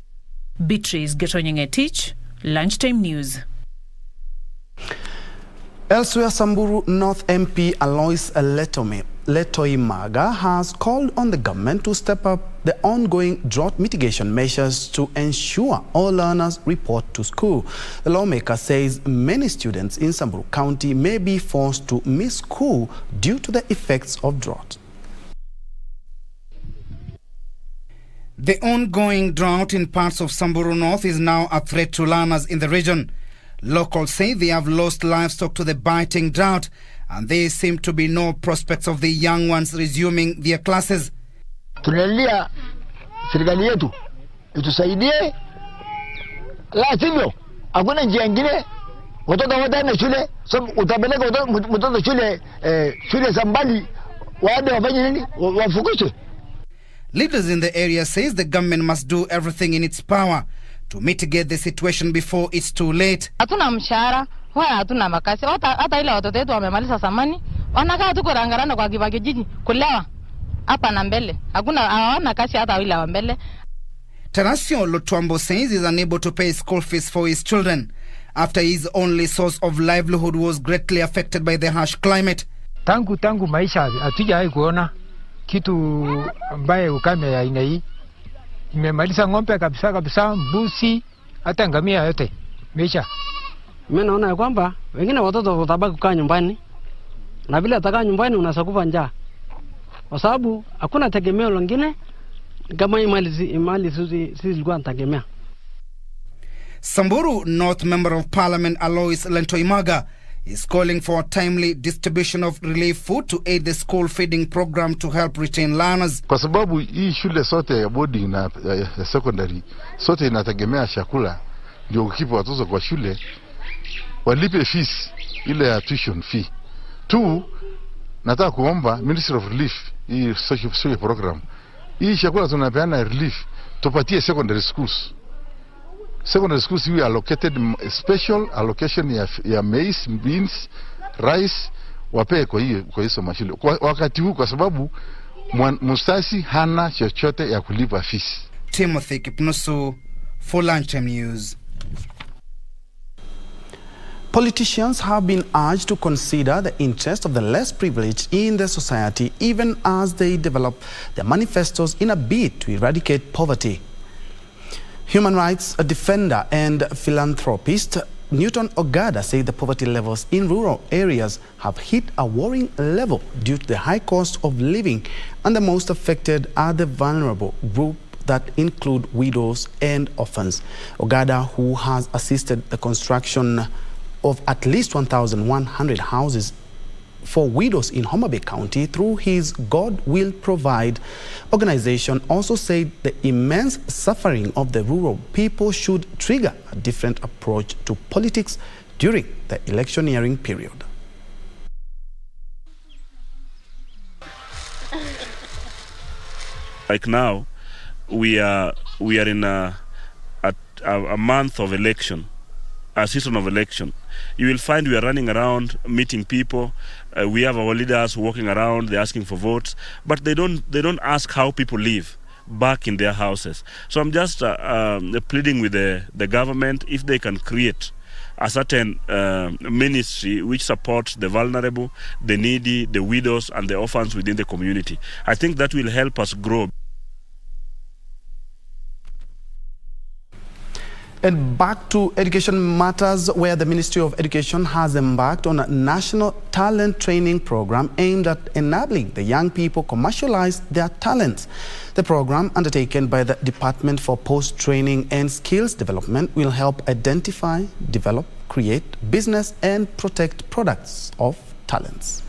S10: Beatrice Getonyenge-Tich, Lunchtime News.
S5: Elsewhere, Samburu North MP Alois Letoimaga has called on the government to step up the ongoing drought mitigation measures to ensure all learners report to school. The lawmaker says many students in Samburu County may be forced to miss school due to the effects of drought.
S11: The ongoing drought in parts of Samburu North is now a threat to learners in the region. Locals say they have lost livestock to the biting drought, and there seem to be no prospects of the young ones resuming their classes.
S12: Tunalia serikali yetu itusaidie, la sivyo hakuna njia nyingine. Watoto wataenda shule, so utapeleka mtoto shule za mbali, waende wafanye nini? Wafukuzwe.
S11: Leaders in the area says the government must do everything in its power to mitigate the situation before it's too late.
S13: Hatuna mshahara, hatuna makasi. Hata ile watoto wetu wamemaliza samani, wanakaa tu kurangarana kwa kijiji kulewa hapa na mbele. Hawana kazi hata ile wa mbele.
S11: Tarasio Lotwambo says he's unable to pay school fees for his children after his only source of livelihood was greatly affected by the harsh climate.
S14: Tangu maisha hatujawahi kuona kitu ambaye ukame ya aina hii. Imemaliza ng'ombe kabisa, mbuzi, hata ngamia yote meisha.
S15: Mimi naona ya kwamba wengine watoto watabaki kukaa nyumbani, na bila atakaa nyumbani unasakufa njaa, kwa sababu hakuna tegemeo lingine kama imali sisi zilikuwa tunategemea.
S11: Samburu North Member of Parliament Alois Letoimaga is calling for a timely distribution of relief food to aid the school feeding program to help retain learners.
S18: Kwa sababu hii shule sote ya boarding na secondary sote inategemea chakula ndio kukipa watoto kwa shule, walipe fees ile ya tuition fee. Nataka kuomba Ministry of Relief hii social program, hii chakula tunapeana relief tupatie secondary schools. Secondary schools we allocated special allocation ya maize, beans, rice, wape kwa hizo mashule wakati huu, kwa sababu mustasi hana chochote ya kulipa fees.
S11: Timothy Kipnusu for Lunchtime News.
S5: Politicians have been urged to consider the interest of the less privileged in their society even as they develop their manifestos in a bid to eradicate poverty. Human rights defender and philanthropist Newton Ogada said the poverty levels in rural areas have hit a worrying level due to the high cost of living, and the most affected are the vulnerable group that include widows and orphans. Ogada, who has assisted the construction of at least 1,100 houses for widows in Homa Bay County through his God Will Provide organization, also said the immense suffering of the rural people should trigger a different approach to politics during the electioneering period.
S19: Like now, we are in a month of election, a season of election. You will find we are running around meeting people. We have our leaders walking around, they're asking for votes, but they don't ask how people live back in their houses. So I'm just pleading with the government, if they can create a certain ministry which supports the vulnerable, the needy, the widows and the orphans within the community. I think that will help us grow.
S5: And back to education matters, where the Ministry of Education has embarked on a national talent training program aimed at enabling the young people commercialize their talents. The program, undertaken by the Department for Post-Training and Skills Development, will help identify, develop, create, business and protect products of talents.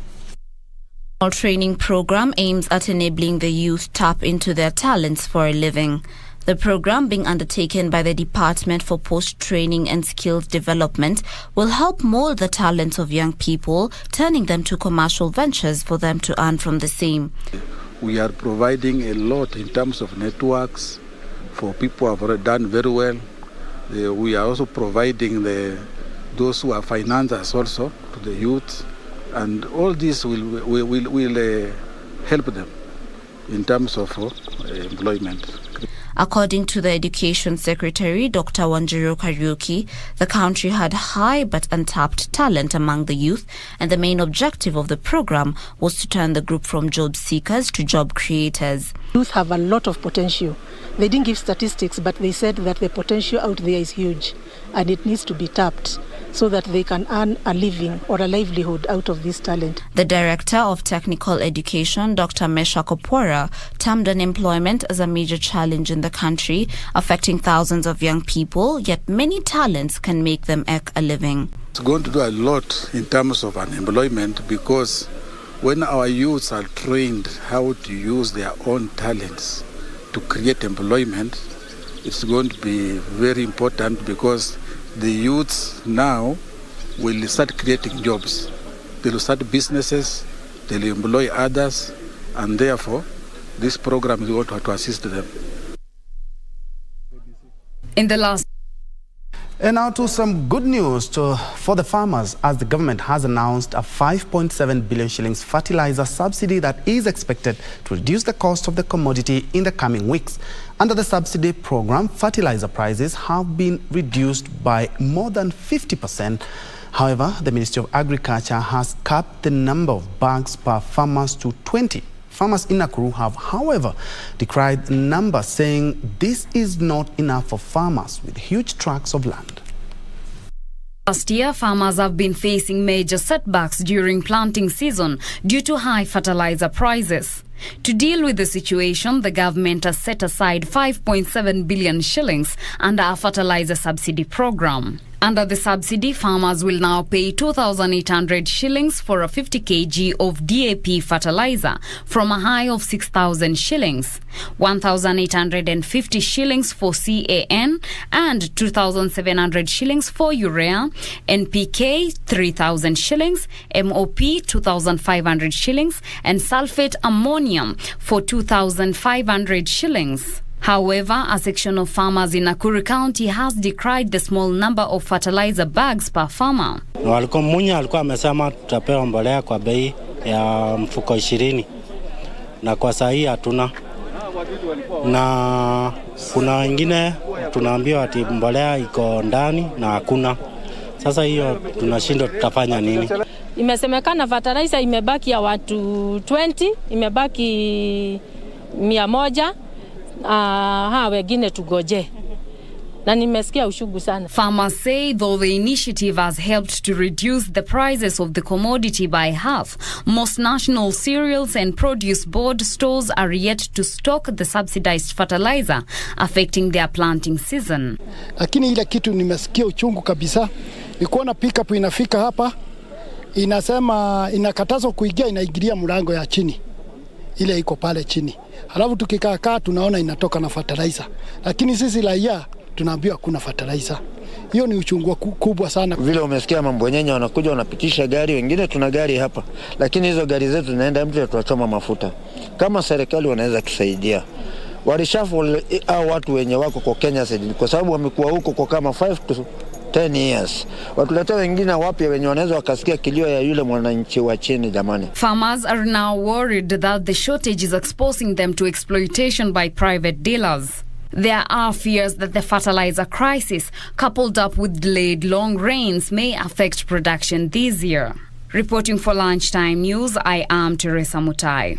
S20: Our training program aims at enabling the youth tap into their talents for a living.
S2: The program, being undertaken by the Department for Post-Training and Skills Development, will help mold the talents of young people, turning them to commercial ventures for them to earn from the same.
S3: We are providing a lot in terms of networks for people who have already done very well. We are also providing those who are financiers also to the youth, and all this will help them in terms of employment.
S2: According to the Education Secretary, Dr. Wanjiru Kariuki, the country had high but untapped talent among the youth, and the main objective of the program was to turn the group from job seekers to job creators.
S16: Youth have a lot of potential. They didn't give statistics, but they said that the potential out there is huge and it needs to be tapped so that they can earn a living or a livelihood out of this talent.
S2: The Director of Technical Education, Dr. Mesha Kopwara, termed unemployment as a major challenge in the country, affecting thousands of young people, yet many talents can make them eke a living.
S3: It's going to do a lot in terms of unemployment, because when our youths are trained how to use their own talents to create employment, it's going to be very important, because the youths now will start creating jobs. They will start businesses, they will employ others, and therefore this program is going to assist them.
S10: In the last
S5: And now to some good news for the farmers, as the government has announced a 5.7 billion shillings fertilizer subsidy that is expected to reduce the cost of the commodity in the coming weeks. Under the subsidy program, fertilizer prices have been reduced by more than 50%. However, the Ministry of Agriculture has capped the number of bags per farmers to 20. Farmers in Nakuru have, however, decried the number, saying this is not enough for farmers with huge tracts of land.
S17: Last year, farmers have been facing major setbacks during planting season due to high fertilizer prices. To deal with the situation, the government has set aside 5.7 billion shillings under a fertilizer subsidy program. Under the subsidy, farmers will now pay 2,800 shillings for a 50 kg of DAP fertilizer from a high of 6,000 shillings, 1,850 shillings for CAN and 2,700 shillings for urea, NPK 3,000 shillings, MOP 2,500 shillings, and sulfate ammonium for 2,500 shillings. However, a section of farmers in Nakuru County has decried the small number of fertilizer bags per farmer.
S20: Munya alikuwa amesema tutapewa mbolea kwa bei ya mfuko 20 na kwa saa hii hatuna, na kuna wengine tunaambiwa ati mbolea iko ndani na hakuna. Sasa hiyo tunashindwa tutafanya nini?
S13: Imesemekana fertilizer imebaki ya watu 20, imebaki 100. Wengine tugoje. Na nimesikia ushugu sana.
S17: Farmers say though the initiative has helped to reduce the prices of the commodity by half, most national cereals and produce board stores are yet to stock the subsidized fertilizer, affecting their planting season.
S21: Lakini ile kitu nimesikia uchungu kabisa ni kuona pickup inafika hapa, inasema inakatazwa kuingia, inaingilia mlango ya chini. Ile iko pale chini. Halafu tukikaa tunaona inatoka na fertilizer. Lakini sisi raia tunaambiwa kuna fertilizer. Hiyo ni uchungu kubwa sana.
S22: Vile umesikia mambo yenyewe wanakuja wanapitisha gari, wengine tuna gari hapa. Lakini hizo gari zetu zinaenda mtu tuwachoma mafuta. Kama serikali wanaweza tusaidia. Walishafu au watu wenye wako kwa Kenya Seed, kwa sababu wamekuwa huko kwa kama 5 to 10 years. Watuletea wengine wapya wenye wanaweza wakasikia kilio ya yule mwananchi wa chini jamani.
S17: Farmers are now worried that the shortage is exposing them to exploitation by private dealers. There are fears that the fertilizer crisis, coupled up with delayed long rains, may affect production this year. Reporting for Lunchtime News, I am Teresa Mutai.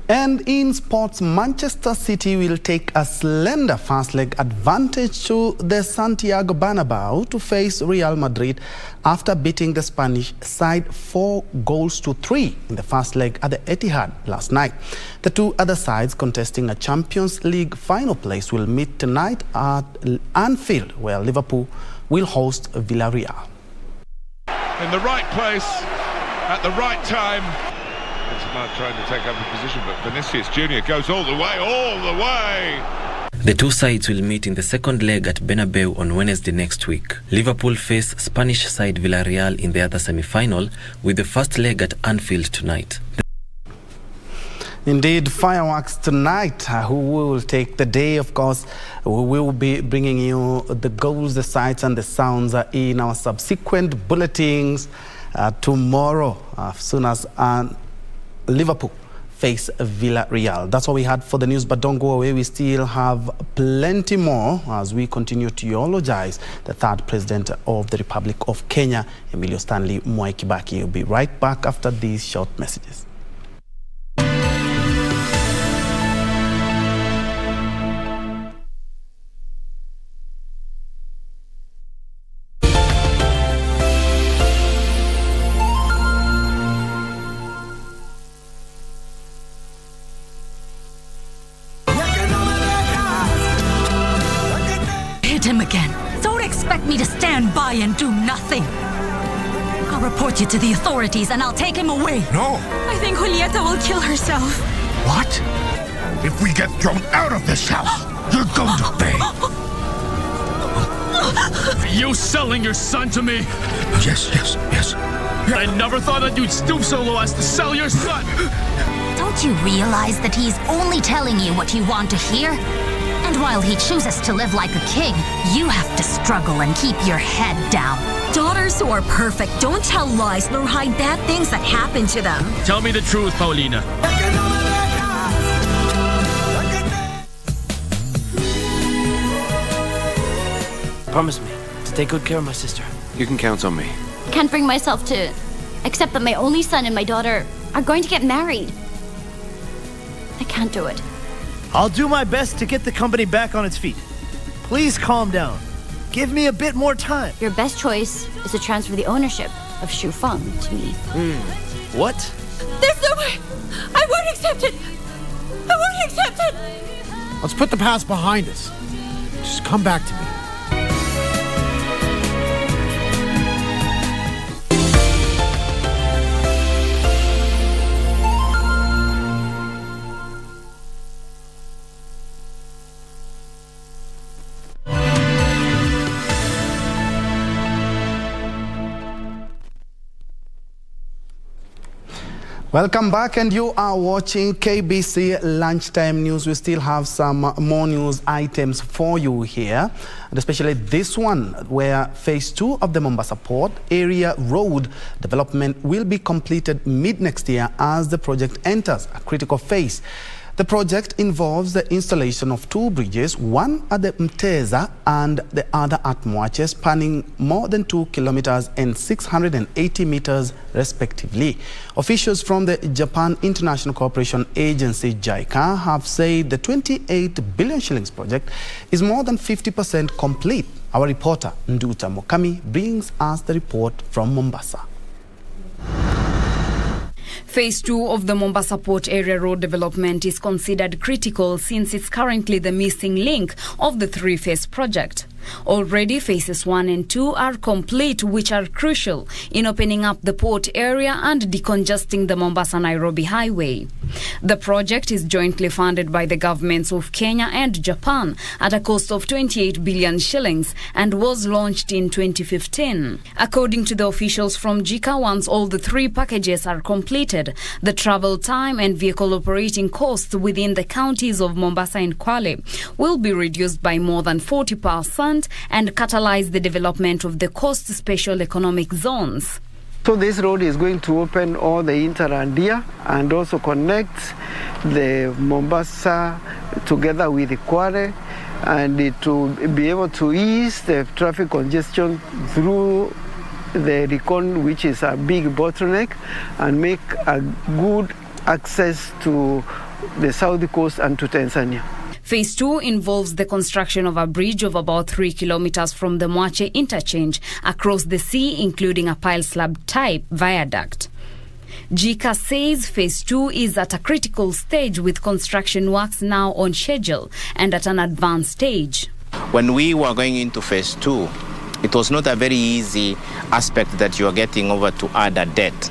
S5: And in sports, Manchester City will take a slender first leg advantage to the Santiago Bernabeu to face Real Madrid after beating the Spanish side 4-3 in the first leg at the Etihad last night. The two other sides contesting a Champions League final place will meet tonight at Anfield, where Liverpool will host Villarreal.
S23: In the right place, at the right time,
S4: Benzema trying to take up a position, but Vinicius Junior goes all the way.
S6: The two sides will meet in the second leg at Bernabeu on Wednesday next week. Liverpool face Spanish side Villarreal in the other semi-final, with the first leg at Anfield tonight.
S5: Indeed, fireworks tonight. Who will take the day? Of course, we will be bringing you the goals, the sights and the sounds in our subsequent bulletins tomorrow, as soon as Liverpool face Villarreal. That's all we had for the news, but don't go away. We still have plenty more as we continue to eulogize the third president of the Republic of Kenya, Emilio Stanley Mwai Kibaki. We'll be right back after these short messages.
S7: Him again. Don't expect me to stand by and do nothing. I'll report you to the authorities and I'll take him away.
S8: No.
S7: I think Julieta will kill herself.
S8: What? If we get thrown out of this house, you're going to pay.
S23: Are you selling your son to me?
S8: Yes.
S23: I never thought that you'd stoop so low as to sell your son.
S7: Don't you realize that he's only telling you what you want to hear? And while he chooses to live like a king, you have to struggle and keep your head down. Daughters who are perfect don't tell lies nor hide bad things that happen to them.
S23: Tell me the truth, Paulina.
S25: Promise me to take good care of my sister.
S27: You can count on me.
S28: Can't bring myself to accept that my only son and my daughter are going to get married. I can't do it.
S25: I'll do my best to get the company back on its feet. Please calm down. Give me a bit more time.
S28: Your best choice is to transfer the ownership of Shu Feng to me.
S25: What?
S28: There's no way! I won't accept it! I won't accept it!
S8: Let's put the past behind us. Just come back to me.
S5: Welcome back, and you are watching KBC Lunchtime News. We still have some more news items for you here, and especially this one, where phase 2 of the Mombasa Port Area Road development will be completed mid-next year as the project enters a critical phase. The project involves the installation of 2 bridges, one at the Mteza and the other at Mwache, spanning more than 2 kilometers and 680 meters respectively. Officials from the Japan International Cooperation Agency, JICA, have said the 28 billion shillings project is more than 50% complete. Our reporter, Nduta Mokami, brings us the report from Mombasa.
S17: Phase 2 of the Mombasa Port Area Road development is considered critical since it's currently the missing link of the 3-phase project. Already, phases 1 and 2 are complete, which are crucial in opening up the port area and decongesting the Mombasa-Nairobi highway. The project is jointly funded by the governments of Kenya and Japan at a cost of 28 billion shillings and was launched in 2015. According to the officials from JICA, once all the 3 packages are completed, the travel time and vehicle operating costs within the counties of Mombasa and Kwale will be reduced by more than 40% and catalyze the development of the coast special economic zones.
S29: So this road is going to open all the inter-Andia and also connect the Mombasa together with the Kwale, and it will be able to ease the traffic congestion through the Rikon, which is a big bottleneck, and make a good access to the south coast and to Tanzania.
S17: Phase 2 involves the construction of a bridge of about 3 kilometers from the Mwache interchange across the sea, including a pile slab type viaduct. JICA says phase 2 is at a critical stage with construction works now on schedule and at an advanced stage.
S30: When we were going into phase 2, it was not a very easy aspect that you are getting over to add a debt.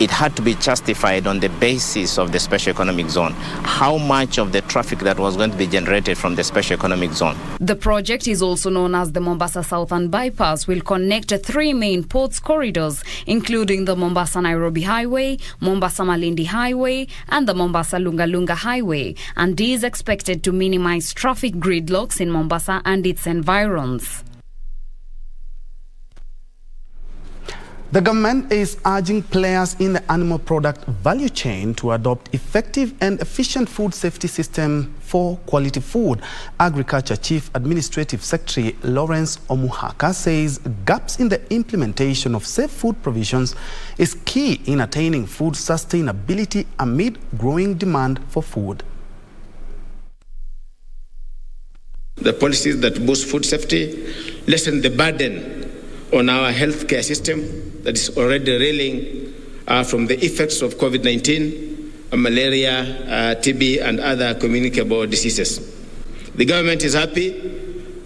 S30: it had to be justified on the basis of the special economic zone. How much of the traffic that was going to be generated from the special economic zone.
S17: The project is also known as the Mombasa Southern Bypass, will connect 3 main ports corridors, including the Mombasa-Nairobi Highway, Mombasa-Malindi Highway, and the Mombasa-Lunga-Lunga Highway, and is expected to minimize traffic gridlocks in Mombasa and its environs.
S5: The government is urging players in the animal product value chain to adopt effective and efficient food safety system for quality food. Agriculture Chief Administrative Secretary Lawrence Omuhaka says gaps in the implementation of safe food provisions is key in attaining food sustainability amid growing demand for food.
S1: The policies that boost food safety lessen the burden on our healthcare system that is already reeling from the effects of COVID-19, malaria, TB, and other communicable diseases. The government is happy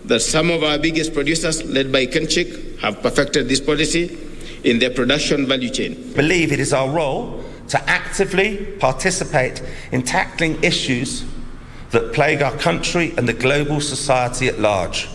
S1: that some of our biggest producers, led by Kenchik, have perfected this policy in their production value chain.
S9: I believe it is our role to actively participate in tackling issues that plague our country and the global society at large.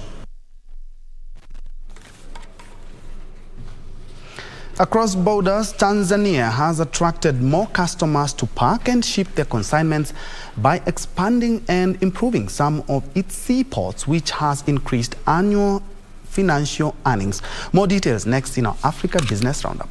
S5: Across borders, Tanzania has attracted more customers to pack and ship their consignments by expanding and improving some of its seaports, which has increased annual financial earnings. More details next in our Africa Business Roundup.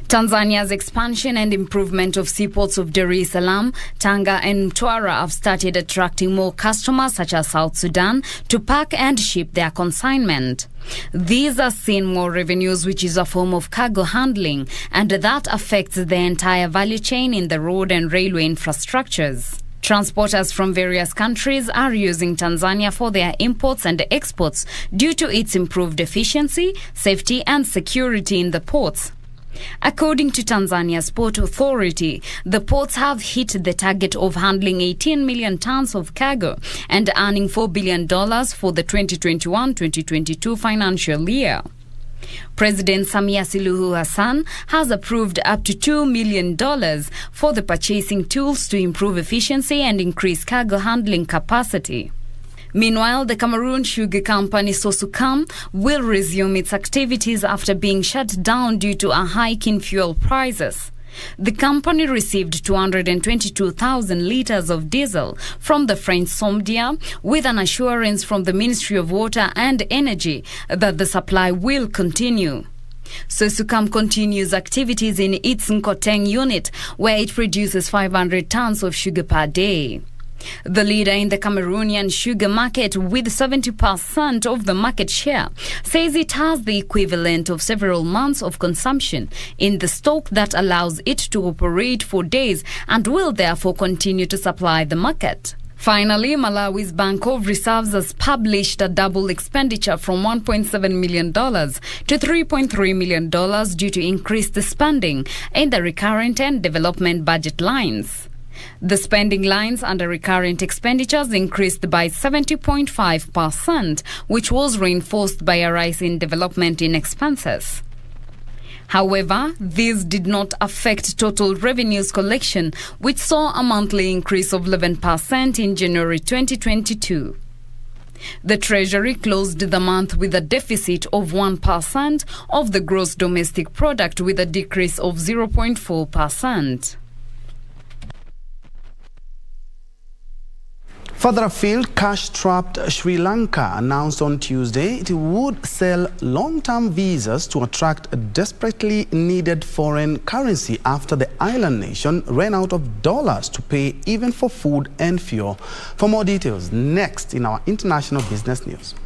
S17: Tanzania's expansion and improvement of seaports of Dar es Salaam, Tanga and Mtwara have started attracting more customers such as South Sudan to pack and ship their consignment. These are seeing more revenues, which is a form of cargo handling, and that affects the entire value chain in the road and railway infrastructures. Transporters from various countries are using Tanzania for their imports and exports due to its improved efficiency, safety and security in the ports. According to Tanzania's Port Authority, the ports have hit the target of handling 18 million tons of cargo and earning $4 billion for the 2021-2022 financial year. President Samia Suluhu Hassan has approved up to $2 million for the purchasing tools to improve efficiency and increase cargo handling capacity. Meanwhile, the Cameroon sugar company Sosukam will resume its activities after being shut down due to a hike in fuel prices. The company received 222,000 litres of diesel from the French Somdia with an assurance from the Ministry of Water and Energy that the supply will continue. Sosukam continues activities in its Nkoteng unit, where it produces 500 tons of sugar per day. The leader in the Cameroonian sugar market, with 70% of the market share, says it has the equivalent of several months of consumption in the stock that allows it to operate for days and will therefore continue to supply the market. Finally, Malawi's Bank of Reserves has published a double expenditure from $1.7 million to $3.3 million due to increased spending in the recurrent and development budget lines. The spending lines under recurrent expenditures increased by 70.5%, which was reinforced by a rise in development in expenses. However, this did not affect total revenues collection, which saw a monthly increase of 11% in January 2022. The Treasury closed the month with a deficit of 1% of the gross domestic product, with a decrease of 0.4%.
S5: Further afield, cash-strapped Sri Lanka announced on Tuesday it would sell long-term visas to attract desperately needed foreign currency after the island nation ran out of dollars to pay even for food and fuel. For more details, next in our international business news.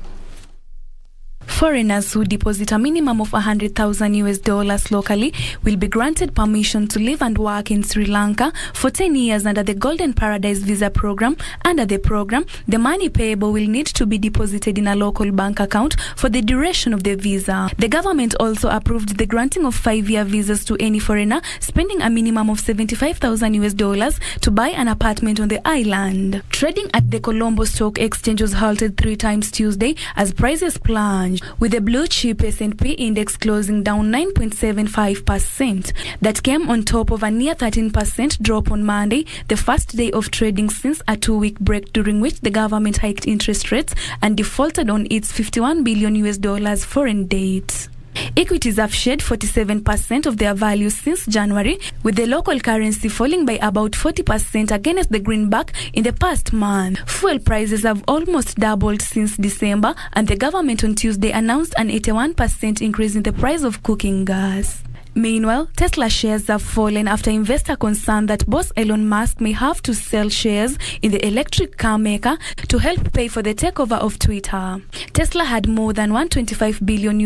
S11: Foreigners who deposit a minimum of $100,000 locally will be granted permission to live and work in Sri Lanka for 10 years under the Golden Paradise Visa Program. Under the program, the money payable will need to be deposited in a local bank account for the duration of the visa. The government also approved the granting of 5-year visas to any foreigner spending a minimum of $75,000 to buy an apartment on the island. Trading at the Colombo Stock Exchange was halted 3 times Tuesday as prices plunged. range, with the blue chip S&P index closing down 9.75%. That came on top of a near 13% drop on Monday, the first day of trading since a 2-week break during which the government hiked interest rates and defaulted on its $51 billion foreign debt. Equities have shed 47% of their value since January, with the local currency falling by about 40% against the greenback in the past month. Fuel prices have almost doubled since December, and the government on Tuesday announced an 81% increase in the price of cooking gas. Meanwhile, Tesla shares have fallen after investors concerned that boss Elon Musk may have to sell shares in the electric car maker to help pay for the takeover of Twitter. Tesla had more than $125 billion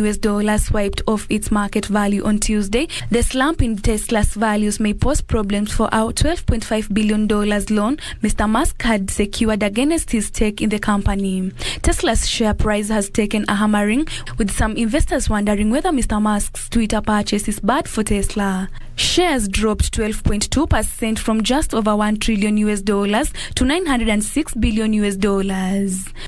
S11: wiped off its market value on Tuesday. The slump in Tesla's values may pose problems for our $12.5 billion loan Mr. Musk had secured against his stake in the company. Tesla's share price has taken a hammering, with some investors wondering whether Mr. Musk's Twitter purchase is bad for Tesla. Shares dropped 12.2% from just over $1 trillion to $906 billion.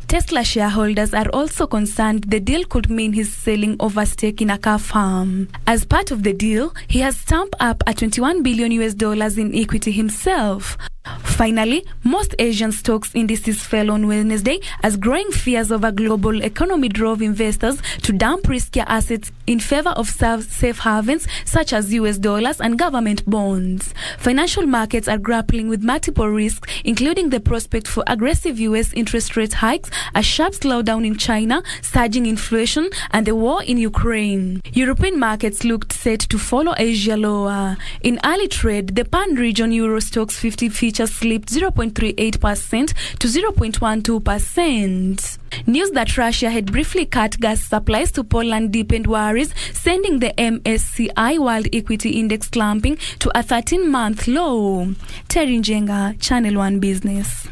S11: Tesla shareholders are also concerned the deal could mean he's selling off a stake in a car farm. As part of the deal, he has stamped up a $21 billion in equity himself. Finally, most Asian stocks indices fell on Wednesday as growing fears of a global economy drove investors to dump riskier assets in favor of safe havens such as US dollars and government bonds. Financial markets are grappling with multiple risks, including the prospect for aggressive US interest rate hikes, a sharp slowdown in China, surging inflation, and the war in Ukraine. European markets looked set to follow Asia lower. In early trade, the pan-region Euro Stoxx 50 features slipped 0.38% to 0.12%. News that Russia had briefly cut gas supplies to Poland deepened worries, sending the MSCI World Equity Index slumping to a 13-month low. Terry Njenga, Channel 1 Business.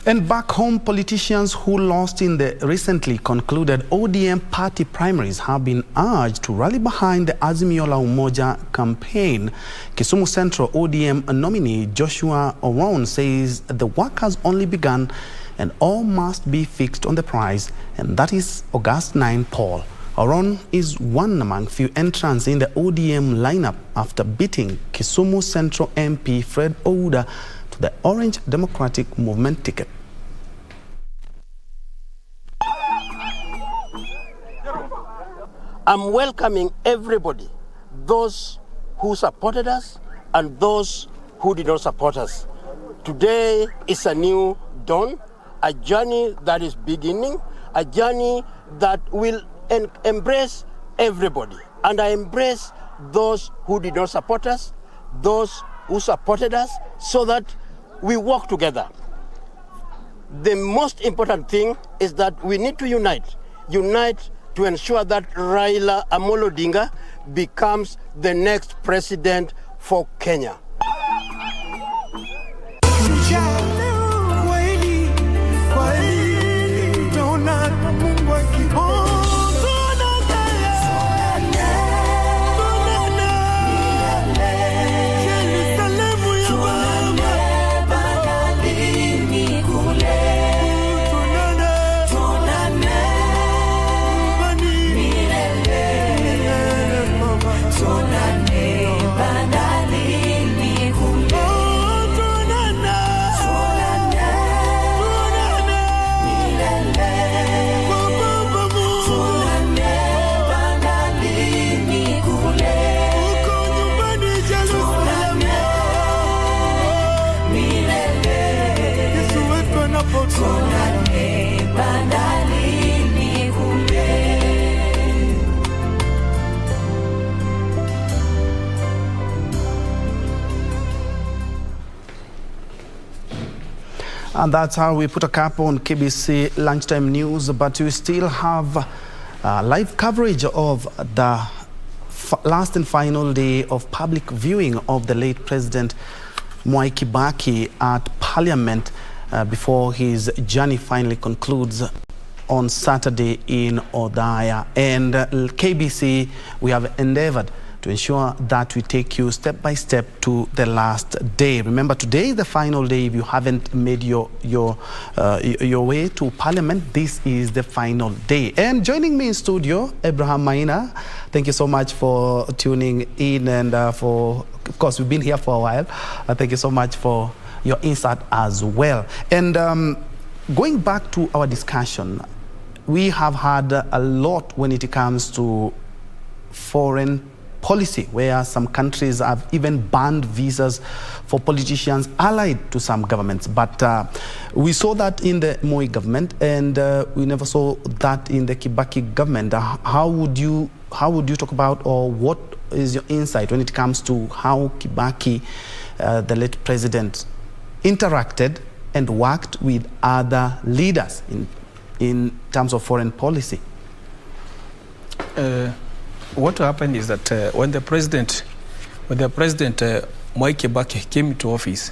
S5: And back home, politicians who lost in the recently concluded ODM party primaries have been urged to rally behind the Azimio la Umoja campaign. Kisumu Central ODM nominee Joshua Oron says the work has only begun and all must be fixed on the prize, and that is August 9 poll. Oron is one among few entrants in the ODM lineup after beating Kisumu Central MP Fred Ouda to the Orange Democratic Movement ticket.
S2: I'm welcoming everybody, those who supported us and those who did not support us. Today is a new dawn, a journey that is beginning, a journey that will embrace everybody. And I embrace those who did not support us, those who supported us, so that we work together. The most important thing is that we need to unite to ensure that Raila Amolo Odinga becomes the next president for Kenya.
S5: And that's how we put a cap on KBC Lunchtime News, but we still have live coverage of the last and final day of public viewing of the late President Mwai Kibaki at Parliament before his journey finally concludes on Saturday in Othaya. And KBC, we have endeavored to ensure that we take you step by step to the last day. Remember, today is the final day. If you haven't made your way to Parliament, this is the final day. And joining me in studio, Abraham Maina. Thank you so much for tuning in, and of course, we've been here for a while. Thank you so much for your insight as well. And going back to our discussion, we have had a lot when it comes to foreign policy, where some countries have even banned visas for politicians allied to some governments. But we saw that in the Moi government, and we never saw that in the Kibaki government. How would you talk about, or what is your insight when it comes to how Kibaki, the late president, interacted and worked with other leaders in terms of foreign policy?
S3: What happened is that when the president Mwai Kibaki came into office,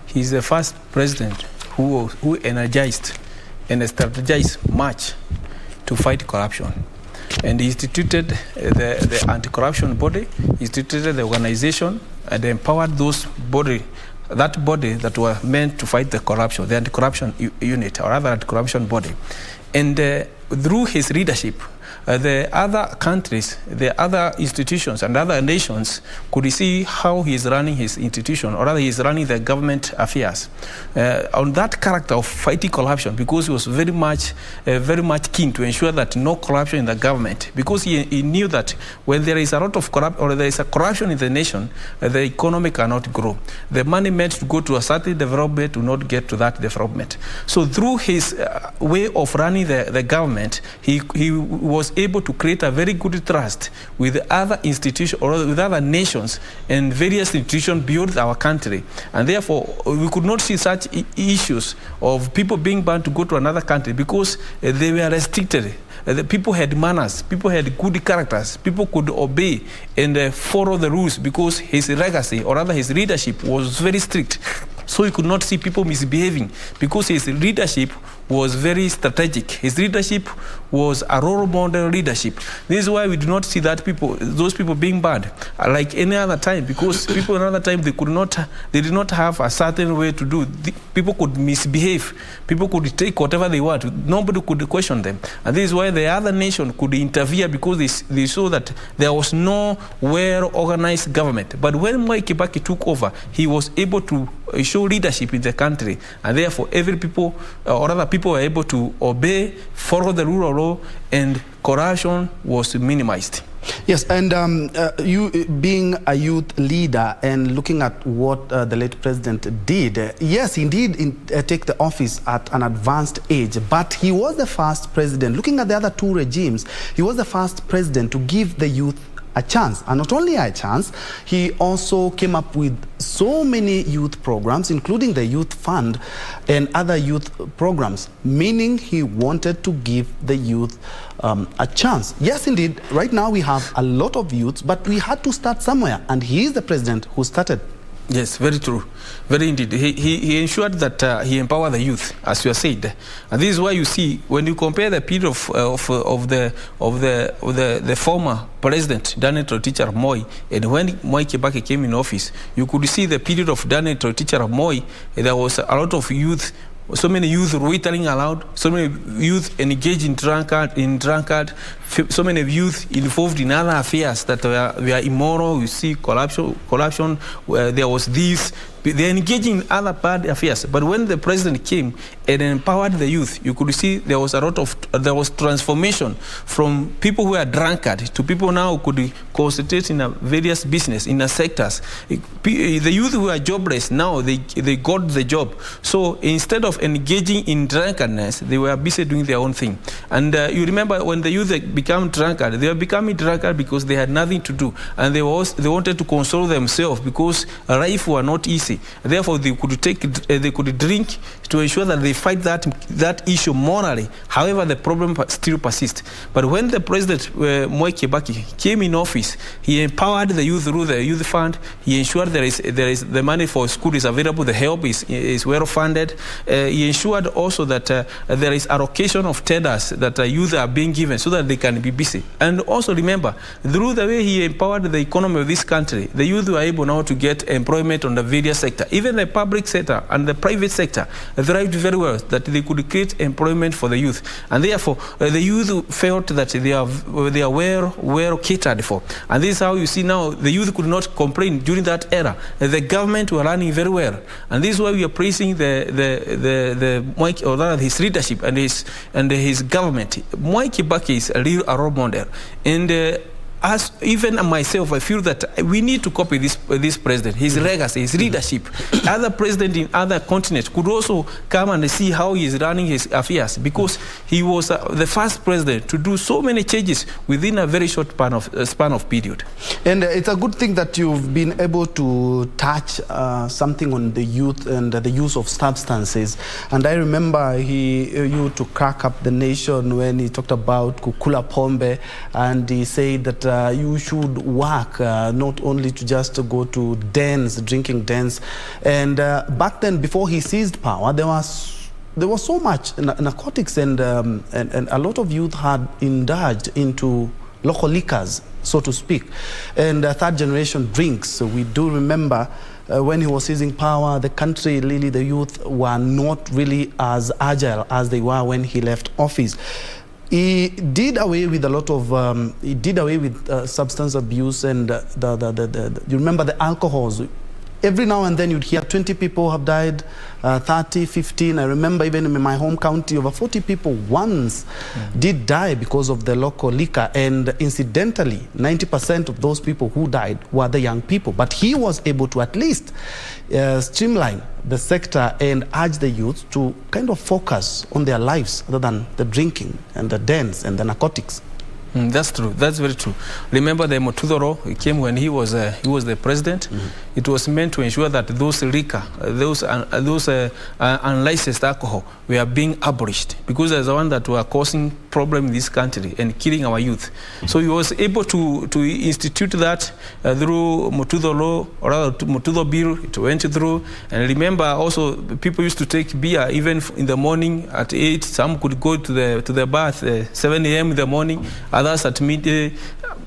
S3: he's the first president who energized and strategized much to fight corruption. And he instituted the anti-corruption body, instituted the organization, and empowered that body that were meant to fight the corruption, the anti-corruption unit, or other anti-corruption body. And through his leadership, the other countries, the other institutions and other nations could see how he is running his institution, or rather he is running the government affairs. On that character of fighting corruption, because he was very much keen to ensure that no corruption in the government, because he knew that when there is a lot of corruption, or there is a corruption in the nation, the economy cannot grow. The money meant to go to a certain development will not get to that development. So through his way of running the government, he was able to create a very good trust with other institutions, or with other nations and various institutions beyond our country. And therefore, we could not see such issues of people being banned to go to another country, because they were restricted. The people had manners, people had good characters, people could obey and follow the rules, because his legacy, or rather his leadership, was very strict. So you could not see people misbehaving, because his leadership was very strategic. His leadership was a role model leadership. This is why we do not see that those people being banned like any other time, because people another time they did not have a certain way to do. People could misbehave. People could take whatever they want. Nobody could question them. And this is why the other nation could interfere, because they saw that there was no well-organized government. But when Mwai Kibaki took over, he was able to show leadership in the country, and therefore people were able to obey, follow the rule of law, and corruption was minimized.
S5: Yes, and you being a youth leader and looking at what the late president did, yes, indeed, take the office at an advanced age, but he was the first president, looking at the other two regimes, he was the first president to give the youth a chance. And not only a chance, he also came up with so many youth programs, including the Youth Fund and other youth programs, meaning he wanted to give the youth a chance. Yes, indeed, right now we have a lot of youths, but we had to start somewhere, and he is the president who started.
S3: Yes, very true. Very indeed. He ensured that he empowered the youth, as you have said. And this is why you see, when you compare the period of the former president, Daniel Teacher Moi, and when Mwai Kibaki came in office, you could see the period of Daniel Teacher Moi, there was a lot of youth. So many youth loitering around, so many youth engaged in drunkard, so many youth involved in other affairs that were immoral. You see corruption. There was this. They're engaging in other bad affairs. But when the president came and empowered the youth, you could see there was transformation from people who are drunkard to people now who could concentrate in various business, in the sectors. The youth who are jobless, now they got the job. So instead of engaging in drunkardness, they were busy doing their own thing. And you remember when the youth became drunkard, they were becoming drunkard because they had nothing to do. And they wanted to console themselves because life were not easy. Therefore, they could drink to ensure that they fight that issue morally. However, the problem still persists. But when the President Mwai Kibaki came in office, he empowered the youth through the youth fund. He ensured there is the money for school is available, the help is well funded. He ensured also that there is allocation of tenders that youth are being given so that they can be busy. And also remember, through the way he empowered the economy of this country, the youth were able now to get employment on the various sector. Even the public sector and the private sector thrived very well, that they could create employment for the youth. And therefore, the youth felt that they are well catered for. And this is how you see now the youth could not complain during that era. The government were running very well. And this is why we are praising his leadership and his government. Mwai Kibaki is a real role model. And as even myself, I feel that we need to copy this president, his legacy, his leadership. Other presidents in other continents could also come and see how he is running his affairs, because he was the first president to do so many changes within a very short span of period.
S5: And it's a good thing that you've been able to touch something on the youth and the use of substances. And I remember you to crack up the nation when he talked about kukula pombe, and he said that you should work, not only to just go to dens, drinking dens. And back then, before he seized power, there was so much narcotics, and a lot of youth had indulged into local liquors, so to speak, and third generation drinks. So we do remember when he was seizing power, the country, really, the youth were not really as agile as they were when he left office. He did away with a lot of, substance abuse, and you remember the alcohols. Every now and then you'd hear 20 people have died, 30, 15. I remember even in my home county, over 40 people once did die because of the local liquor. And incidentally, 90% of those people who died were the young people. But he was able to at least streamline the sector and urge the youth to kind of focus on their lives other than the drinking and the dens and the narcotics.
S3: That's true. That's very true. Remember the Motutho law came when he was the president. It was meant to ensure that those liquor, those unlicensed alcohol, were being abolished, because there's the one that were causing problem in this country and killing our youth. So he was able to institute that through Motutho law, or rather Motutho bill. It went through. And remember also, people used to take beer even in the morning at 8. Some could go to the bar at 7 a.m. in the morning. Others at midday.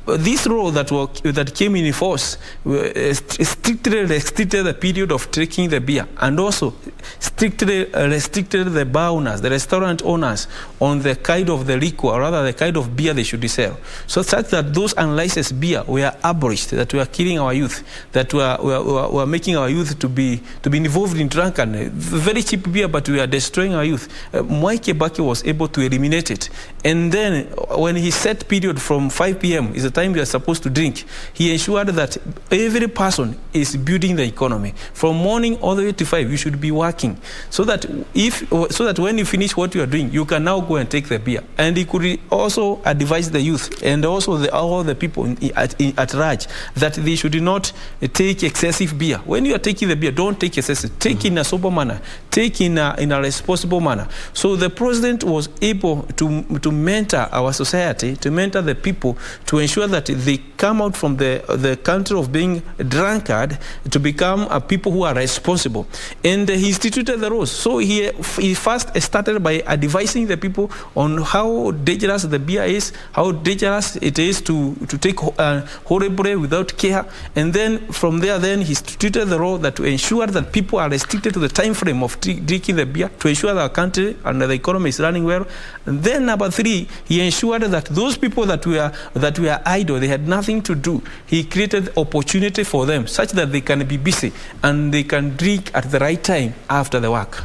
S3: This law that came in force strictly restricted the period of drinking the beer, and also strictly restricted the bar owners, the restaurant owners, on the kind of the liquor, or rather the kind of beer they should sell. So such that those unlicensed beer were abolished, that were killing our youth, that were making our youth to be involved in drunkenness. Very cheap beer, but we are destroying our youth. Mwai Kibaki was able to eliminate it. And then when he set period from 5 p.m. is the time we are supposed to drink, he ensured that every person is building the economy. From morning all the way to 5, you should be working, so that when you finish what you are doing, you can now go and take the beer. And he could also advise the youth and also all the people at large that they should not take excessive beer. When you are taking the beer, don't take excessive. Take in a sober manner. Take in a responsible manner. So the president was able to mentor our society, to mentor the people, to ensure that they come out from the country of being drunkard to become people who are responsible. And he instituted the rules. So he first started by advising the people on how dangerous the beer is, how dangerous it is to take horribly without care. And then from there, he instituted the law that to ensure that people are restricted to the time frame of drinking the beer, to ensure that our country and the economy is running well. And then number 3, he ensured that those people that were idle, they had nothing to do, he created opportunity for them such that they can be busy and they can drink at the right time after the work.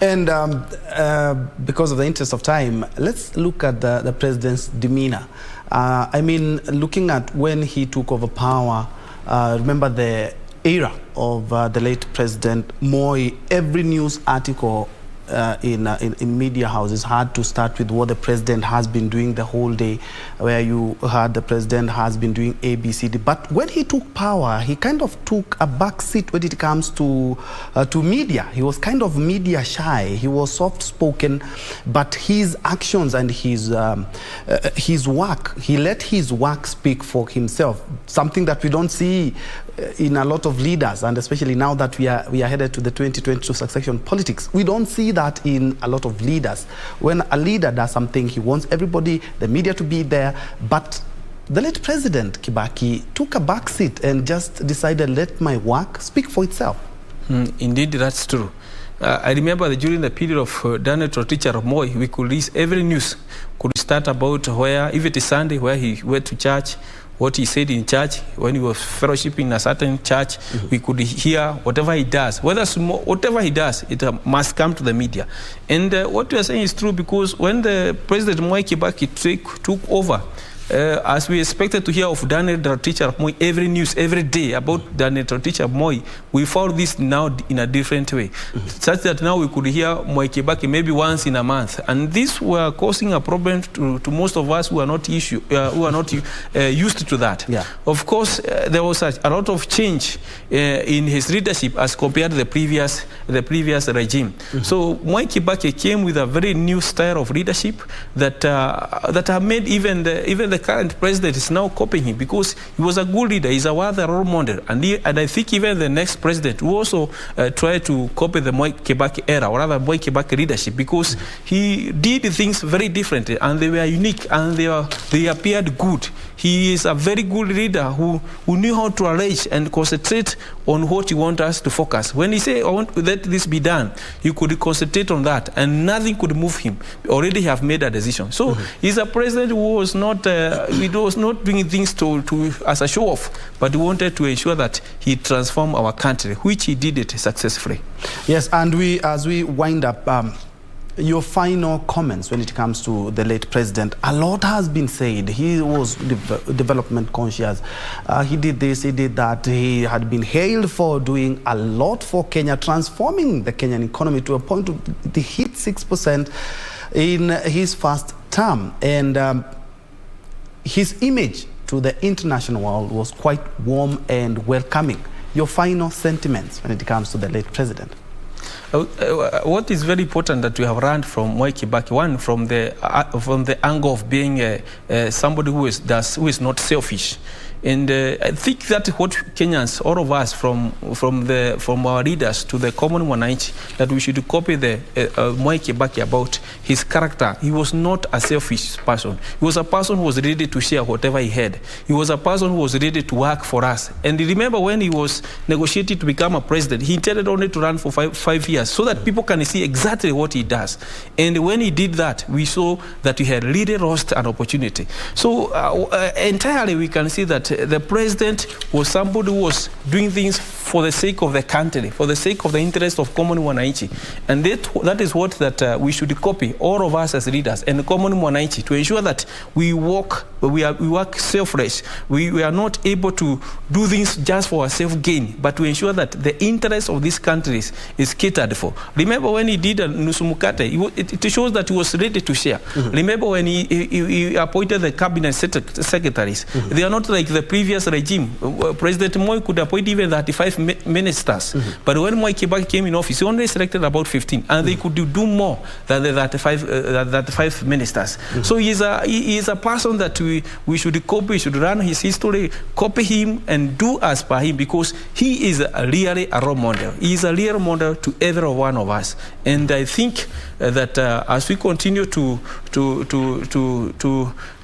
S5: And because of the interest of time, let's look at the president's demeanor. I mean, looking at when he took over power, remember the era of the late President Moi. Every news article in media houses had to start with what the president has been doing the whole day, where you heard the president has been doing ABCD. But when he took power, he kind of took a back seat when it comes to media. He was kind of media shy. He was soft-spoken, but his actions and his work, he let his work speak for himself, something that we don't see in a lot of leaders, and especially now that we are headed to the 2022 succession politics. We don't see that in a lot of leaders. When a leader does something, he wants everybody, the media, to be there. But the late President Kibaki took a back seat and just decided, let my work speak for itself.
S3: Indeed, that's true. I remember that during the period of Daniel Teacher Moi, we could read every news, could start about where, if it is Sunday, where he went to church, what he said in church, when he was fellowshipping in a certain church, we could hear whatever he does. Whatever he does, it must come to the media. And what you are saying is true, because when the President Mwai Kibaki took over, as we expected to hear of Daniel Teacher Moi every news, every day about Daniel Teacher Moi, we found this now in a different way, such that now we could hear Mwai Kibaki maybe once in a month, and this were causing a problem to most of us who are not used to that. Yeah. Of course, there was a lot of change in his leadership as compared to the previous regime. So Mwai Kibaki came with a very new style of leadership that have made even the current president is now copying him, because he was a good leader. He's a worthy role model, and I think even the next president will also try to copy the Mwai Kibaki era, or rather Mwai Kibaki leadership, because he did things very differently, and they were unique, and they appeared good. He is a very good leader who knew how to arrange and concentrate on what he wants us to focus. When he said, I want to let this be done, he could concentrate on that, and nothing could move him. Already have made a decision. So he's a president who was not doing things as a show off, but he wanted to ensure that he transformed our country, which he did it successfully.
S5: Yes, and as we wind up, your final comments when it comes to the late president. A lot has been said. He was development conscious. He did this, he did that. He had been hailed for doing a lot for Kenya, transforming the Kenyan economy to a point to hit 6% in his first term. And his image to the international world was quite warm and welcoming. Your final sentiments when it comes to the late president?
S3: What is very important that we have learned from Mwai Kibaki, one, from the angle of being somebody who is not selfish. And I think that what Kenyans, all of us, from our leaders to the common wananchi, that we should copy the Mwai Kibaki about his character. He was not a selfish person. He was a person who was ready to share whatever he had. He was a person who was ready to work for us. And remember, when he was negotiating to become a president, he intended only to run for five years, so that people can see exactly what he does. And when he did that, we saw that we had really lost an opportunity. So entirely we can see that the president was somebody who was doing things for the sake of the country, for the sake of the interest of common wananchi. And that is what we should copy, all of us as leaders and common wananchi, to ensure that we work selfless. We are not able to do things just for our self-gain, but to ensure that the interest of these countries is catered for. Remember when he did Nusumukate, it shows that he was ready to share. Remember when he appointed the cabinet secretaries. They are not like the previous regime. President Moi could appoint even 35 ministers. But when Mwai Kibaki came in office, he only selected about 15, and they could do more than the 35 ministers. So he is a person that we should copy, we should run his history, copy him, and do as per him, because he is really a role model. He is a real model to every one of us. And I think that as we continue to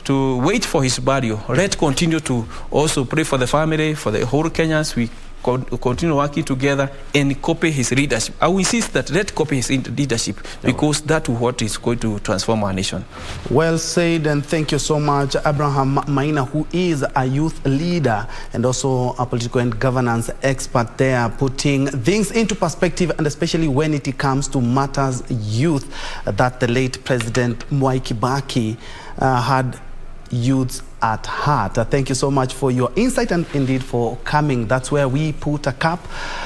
S3: wait for his burial, let's continue to also pray for the family, for the whole Kenyans. We continue working together and copy his leadership. I will insist that let's copy his leadership, because that is what is going to transform our nation.
S5: Well said, and thank you so much, Abraham Maina, who is a youth leader and also a political and governance expert there, putting things into perspective, and especially when it comes to matters youth, that the late President Mwai Kibaki had youths at heart. Thank you so much for your insight and indeed for coming. That's where we put a cap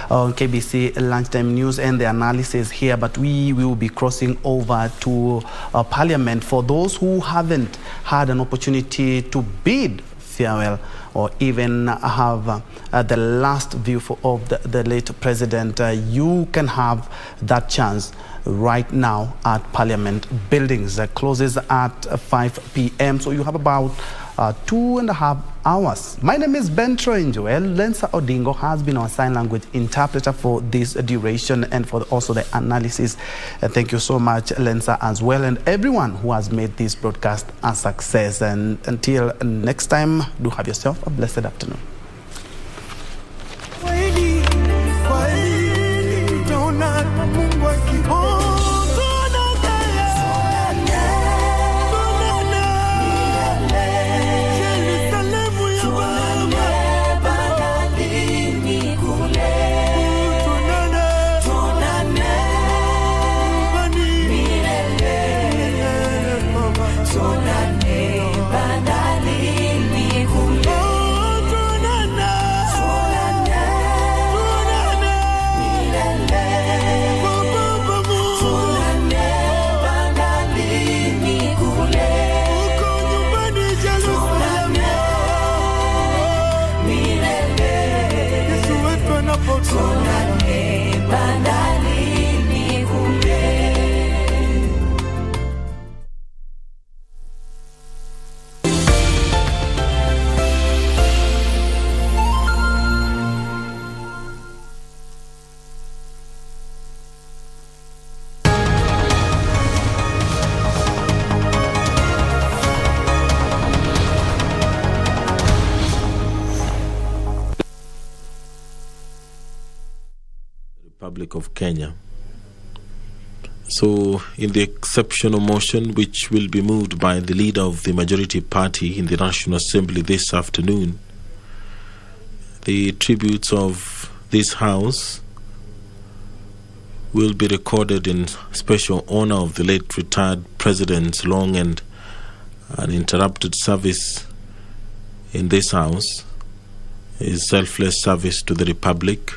S5: on KBC Lunchtime News and the analysis here, but we will be crossing over to Parliament. For those who haven't had an opportunity to bid farewell or even have the last view of the late president, you can have that chance right now at Parliament buildings. Closes at 5 p.m. So you have about 2.5 hours. My name is Njue. Lensa Odingo has been our sign language interpreter for this duration and for also the analysis. Thank you so much, Lensa, as well, and everyone who has made this broadcast a success. And until next time, do have yourself a blessed afternoon.
S10: Republic of Kenya. So, in the exceptional motion which will be moved by the leader of the majority party in the National Assembly this afternoon, the tributes of this House will be recorded in special honor of the late retired President's long and uninterrupted service in this House, his selfless service to the Republic,